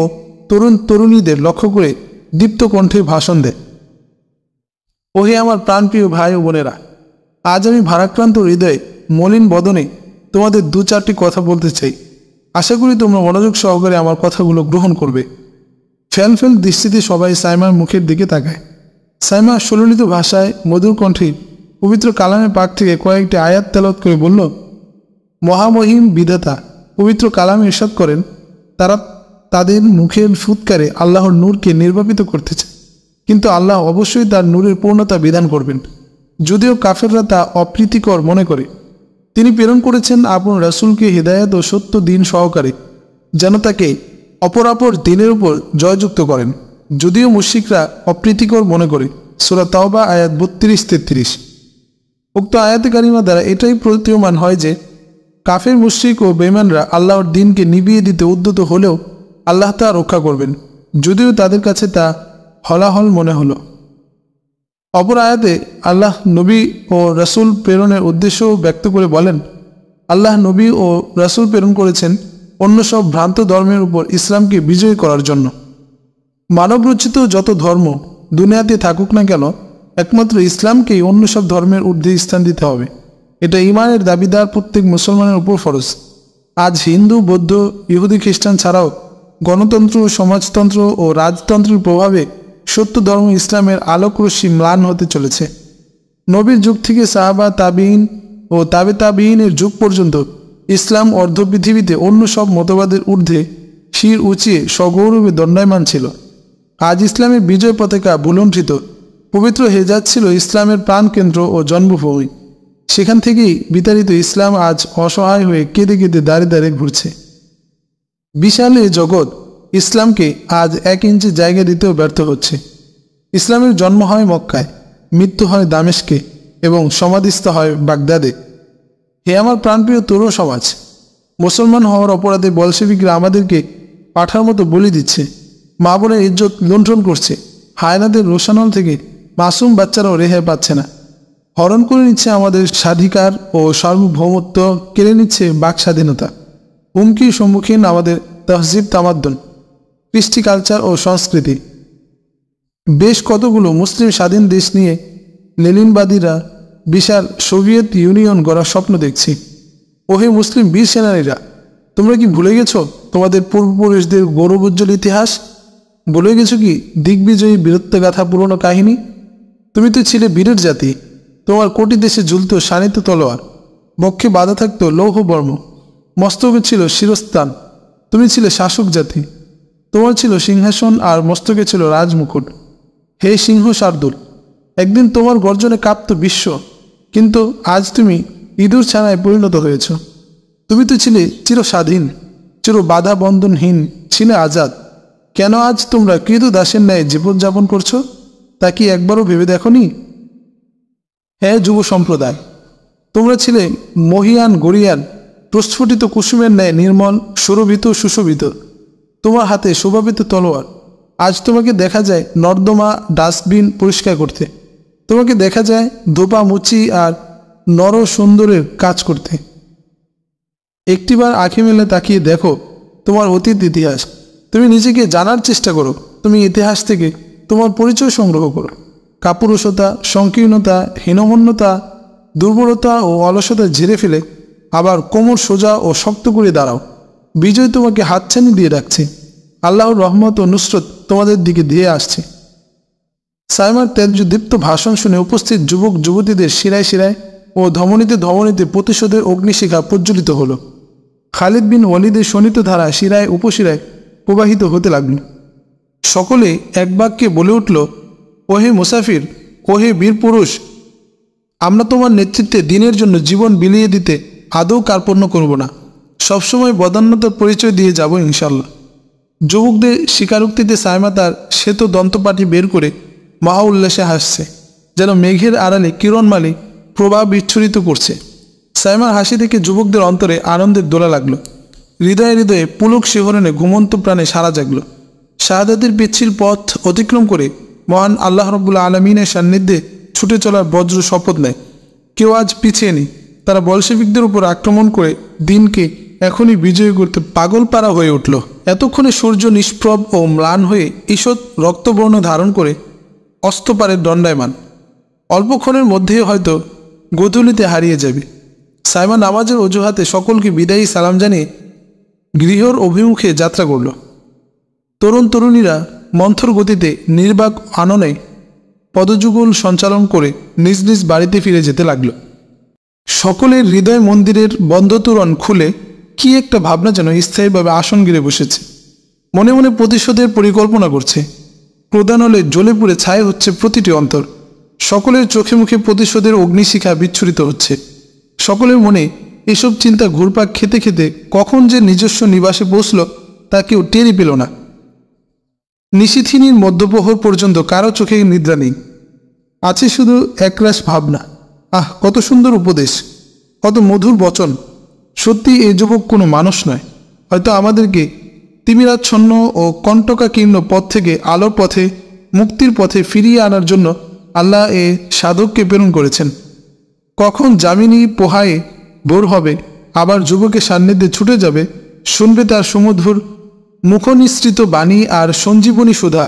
তরুণ তরুণীদের লক্ষ্য করে দীপ্ত কণ্ঠে ভাষণ দেয়। ওহে আমার প্রাণপ্রিয় ভাই ও বোনেরা, আজ আমি ভারাক্রান্ত হৃদয়ে, মলিন বদনে তোমাদের 2-4টি কথা বলতে চাই। আশা করি তোমরা মনোযোগ সহকারে আমার কথাগুলো গ্রহণ করবে। ফেল দৃষ্টিতে সবাই সাইমার মুখের দিকে তাকায়। সাইমা সুললিত ভাষায় মধুর কণ্ঠে পবিত্র কালামের পাক থেকে কয়েকটি আয়াত তেলাওয়াত করে বলল, মহামহিম বিধাতা পবিত্র কালামে ইরশাদ করেন, তারা তাদের মুখের ফুৎকারে আল্লাহর নূরকে নির্বাপিত করতে চায়, কিন্তু আল্লাহ অবশ্যই তার নূরের পূর্ণতা বিধান করবেন। যদিও কাফেররা তা অপ্রীতিকর মনে করে, তিনি প্রেরণ করেছেন আপন রাসূলকে হিদায়াত ও সত্য দিন সহকারে, যেন তাকে অপরাপর দিনের উপর জয়যুক্ত করেন। যদিও মুশরিকরা অপ্রীতিকর মনে করে। সূরা তাওবা আয়াত 32-33। উক্ত আয়াতে কারিমা দ্বারা এটাই প্রতীয়মান হয় যে কাফের মুশরিক ও বেঈমানরা আল্লাহর দ্বীনকে নিভিয়ে দিতে উদ্যত হলেও আল্লাহ তা রক্ষা করবেন, যদিও তাদের কাছে তা হলাহল মনে হলো। অপর আয়াতে আল্লাহ নবী ও রাসূল প্রেরণের উদ্দেশ্য ব্যক্ত করে বলেন, আল্লাহ নবী ও রাসূল প্রেরণ করেছেন অন্য সব ভ্রান্ত ধর্মের উপর ইসলামকে বিজয়ী করার জন্য। মানবরচিত যত ধর্ম দুনিয়াতে থাকুক না কেন, একমাত্র ইসলামকেই অন্য সব ধর্মের ঊর্ধ্বে স্থান দিতে হবে। এটা ঈমানের দাবিদার প্রত্যেক মুসলমানের উপর ফরজ। আজ হিন্দু, বৌদ্ধ, ইহুদি, খ্রিস্টান ছাড়াও গণতন্ত্র, সমাজতন্ত্র ও রাজতন্ত্রের প্রভাবে সত্য ধর্ম ইসলামের আলোকরশ্মি ম্লান হতে চলেছে। নবীর যুগ থেকে সাহাবা, তাবিঈন ও তাবে তাবিঈনের যুগ পর্যন্ত ইসলাম অর্ধ পৃথিবীতে অন্য সব মতবাদের ঊর্ধ্বে শির উঁচিয়ে সগৌরবে দণ্ডায়মান ছিল। আজ ইসলামের বিজয় পতাকা ভুলুণ্ঠিত। পবিত্র হেজাজ ছিল ইসলামের প্রাণকেন্দ্র ও জন্মভূমি। সেখান থেকেই বিতাড়িত ইসলাম আজ অসহায় হয়ে কেঁদে কেঁদে দাঁড়ে দাঁড়ে ঘুরছে। বিশাল এ জগৎ ইসলামকে আজ 1 ইঞ্চি জায়গা দিতেও ব্যর্থ হচ্ছে। ইসলামের জন্ম হয় মক্কায়, মৃত্যু হয় দামেস্কে এবং সমাধিস্থ হয় বাগদাদে। হে আমার প্রাণপ্রিয় তরুণ সমাজ, মুসলমান হওয়ার অপরাধে বলশেবিকরা আমাদেরকে পাঠার মতো বলি দিচ্ছে, মা বোনের ইজ্জত লুণ্ঠন করছে। হায়নাদের রোষানল থেকে মাসুম বাচ্চারাও রেহাই পাচ্ছে না। হরণ করে নিচ্ছে আমাদের স্বাধিকার ও সার্বভৌমত্ব, কেড়ে নিচ্ছে বাক স্বাধীনতা। হুমকির সম্মুখীন আমাদের তহজিব, তামাদ্দুন, কৃষ্টি, কালচার ও সংস্কৃতি। বেশ কতগুলো মুসলিম স্বাধীন দেশ নিয়ে লেনিনবাদীরা বিশাল সোভিয়েত ইউনিয়ন গড়ার স্বপ্ন দেখছি। ওহে মুসলিম বীর সেনানীরা, তোমরা কি ভুলে গেছো তোমাদের পূর্বপুরুষদের গৌরবোজ্জ্বল ইতিহাস? ভুলে গেছো কি দিগ্বিজয়ী বীরত্বগাথা, পুরনো কাহিনী? তুমি তো ছিলে বীরের জাতি। তোমার কোটি দেশে ঝুলত শানিত তলোয়ার, বক্ষে বাঁধা থাকত লৌহ বর্ম, মস্তকে ছিল শিরস্থান। তুমি ছিলে শাসক জাতি। তোমার ছিল সিংহাসন আর মস্তকে ছিল রাজমুকুট। হে সিংহ শার্দুল, একদিন তোমার গর্জনে কাঁপত বিশ্ব, কিন্তু আজ তুমি ইঁদুর ছানায় পরিণত হয়েছ। তুমি তো ছিলে চিরস্বাধীন, চির বাধা বন্ধনহীন, ছিলে আজাদ। কেন আজ তোমরা কৃত দাসের ন্যায় জীবনযাপন করছো, তা কি একবারও ভেবে দেখনি? হ্যাঁ যুব সম্প্রদায়, তোমরা ছিলে মহিয়ান গরিয়ান, প্রস্ফুটিত কুসুমের ন্যায় নির্মল, সুরভিত, সুশোভিত। তোমার হাতে শোভাবিত তলোয়ার। আজ তোমাকে দেখা যায় নর্দমা, ডাস্টবিন পরিষ্কার করতে। তোমাকে দেখা যায় ধোপা, মুচি আর নর সুন্দরের কাজ করতে। একটিবার আঁখি মেলে তাকিয়ে দেখো তোমার অতীত ইতিহাস। তুমি নিজেকে জানার চেষ্টা করো। তুমি ইতিহাস থেকে তোমার পরিচয় সংগ্রহ করো। কাপুরুষতা, সংকীর্ণতা, হীনমন্যতা, দুর্বলতা ও অলসতা ঝেড়ে ফেলে আবার কোমর সোজা ও শক্ত করে দাঁড়াও। বিজয় তোমাকে হাতছানি দিয়ে রাখছে। আল্লাহর রহমত ও নুসরত তোমাদের দিকে দিয়ে আসছে। সাইমার তেজদীপ্ত ভাষণ শুনে উপস্থিত যুবক যুবতীদের শিরায় শিরায় ও ধমনীতে ধমনীতে প্রতিশোধের অগ্নিশিখা প্রজ্বলিত হলো। খালিদ বিন ওয়ালিদের শোণিত ধারা শিরায় উপশিরায় প্রবাহিত হতে লাগল। সকলে এক বাক্যে বলে উঠল, ওহে মুসাফির, ওহে বীর পুরুষ, আমরা তোমার নেতৃত্বে দিনের জন্য জীবন বিলিয়ে দিতে আদৌ কার্পণ্য করব না। সবসময় বদান্যতার পরিচয় দিয়ে যাব ইনশাল্লাহ। যুবকদের স্বীকারোক্তিতে সাইমা তার শ্বেত দন্তপাটি বের করে মহা উল্লাসে হাসছে, যেন মেঘের আড়ালে কিরণমালী প্রবাহ বিচ্ছুরিত করছে। সাইমার হাসি থেকে যুবকদের অন্তরে আনন্দের দোলা লাগলো। হৃদয়ে হৃদয়ে পুলক শিহরণে ঘুমন্ত প্রাণে সারা জাগল। শাহাদাতের পিচ্ছিল পথ অতিক্রম করে মহান আল্লাহ রাব্বুল আলামিনের সান্নিধ্যে ছুটে চলার বজ্র শপথ নেয়। কেউ আজ পিছিয়ে নেই। তারা বলশেবিকদের উপর আক্রমণ করে দিনকে এখনই বিজয়ী করতে পাগলপাড়া হয়ে উঠল। এতক্ষণে সূর্য নিষ্প্রভ ও ম্লান হয়ে ঈষৎ রক্তবর্ণ ধারণ করে অস্তপারে দণ্ডায়মান। অল্পক্ষণের মধ্যেই হয়তো গোধূলিতে হারিয়ে যাবে। সাইমা নামাজের অজুহাতে সকলকে বিদায়ী সালাম জানিয়ে গৃহর অভিমুখে যাত্রা করল। তরুণ তরুণীরা মন্থর গতিতে নির্বাক আননে পদযুগল সঞ্চালন করে নিজ নিজ বাড়িতে ফিরে যেতে লাগল। সকলের হৃদয় মন্দিরের বন্ধ তোরণ খুলে কি একটা ভাবনা যেন স্থায়ীভাবে আসন ঘিরে বসেছে। মনে মনে প্রতিশোধের পরিকল্পনা করছে। ক্রোধানলে জ্বলে পুড়ে ছাই হচ্ছে প্রতিটি অন্তর। সকলের চোখে মুখে প্রতিশোধের অগ্নিশিখা বিচ্ছুরিত হচ্ছে। সকলের মনে এসব চিন্তা ঘুরপাক খেতে খেতে কখন যে নিজস্ব নিবাসে পৌঁছল তা কেউ টেরই পেল না। নিশিথিনীর মধ্যপ্রহর পর্যন্ত কারো চোখে নিদ্রা নেই, আছে শুধু একরাশ ভাবনা। আহ, কত সুন্দর উপদেশ, কত মধুর বচন। সত্যি এই যুবক কোনো মানুষ নয়, হয়তো আমাদেরকে তিমিরাচ্ছন্ন ও কণ্টকাকীর্ণ পথ থেকে আলোর পথে, মুক্তির পথে ফিরিয়ে আনার জন্য আল্লাহ এ সাধককে প্রেরণ করেছেন। কখন যামিনী পোহায়ে ভোর হবে, আবার যুবকের সান্নিধ্যে ছুটে যাবে, শুনবে তার সুমধুর মুখনিসৃত বাণী আর সঞ্জীবনী সুধা,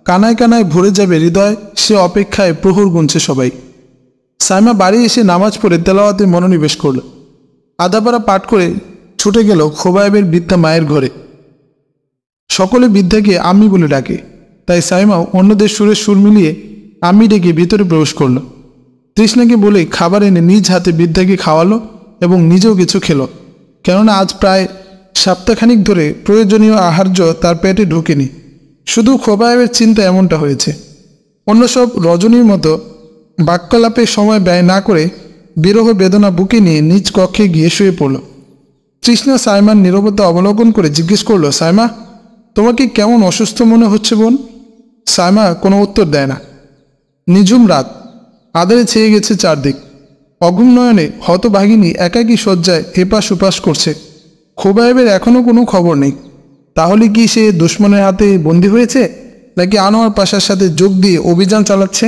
কানায় কানায় ভরে যাবে হৃদয়, সে অপেক্ষায় প্রহর গুনছে সবাই। সাইমা বাড়ি এসে নামাজ পড়ে তেলাওয়াতে মনোনিবেশ করল। আধাপাড়া পাঠ করে ছুটে গেল খোবায়েবের বৃদ্ধা মায়ের ঘরে। সকলে বৃদ্ধাকে আম্মি বলে ডাকে, তাই সাইমাও অন্যদের সুরে সুর মিলিয়ে আম্মি ডেকে ভিতরে প্রবেশ করল। তৃষ্ণাকে বলে খাবার এনে নিজ হাতে বৃদ্ধাকে খাওয়ালো এবং নিজেও কিছু খেল, কেননা আজ প্রায় সপ্তাহখানিক ধরে প্রয়োজনীয় আহার্য তার পেটে ঢোকেনি। শুধু খোবায়েবের চিন্তা এমনটা হয়েছে। অন্য সব রজনীর মতো বাক্যালাপে সময় ব্যয় না করে বিরহ বেদনা বুকে নিয়ে নিজ কক্ষে গিয়ে শুয়ে পড়ল। তৃষ্ণা সাইমার নীরবতা অবলোকন করে জিজ্ঞেস করল, সাইমা, তোমাকে কেমন অসুস্থ মনে হচ্ছে বোন? সাইমা কোনো উত্তর দেয় না। নিঝুম রাত, আধারে ছেয়ে গেছে চারদিক। অগুম নয়নে হতভাগিনী একাকী শয্যায় এপাশ ওপাশ করছে। খোবায়েবের এখনও কোনো খবর নেই। তাহলে কি সে দুশ্মনের হাতে বন্দী হয়েছে, নাকি আনোয়ার পাশার সাথে যোগ দিয়ে অভিযান চালাচ্ছে?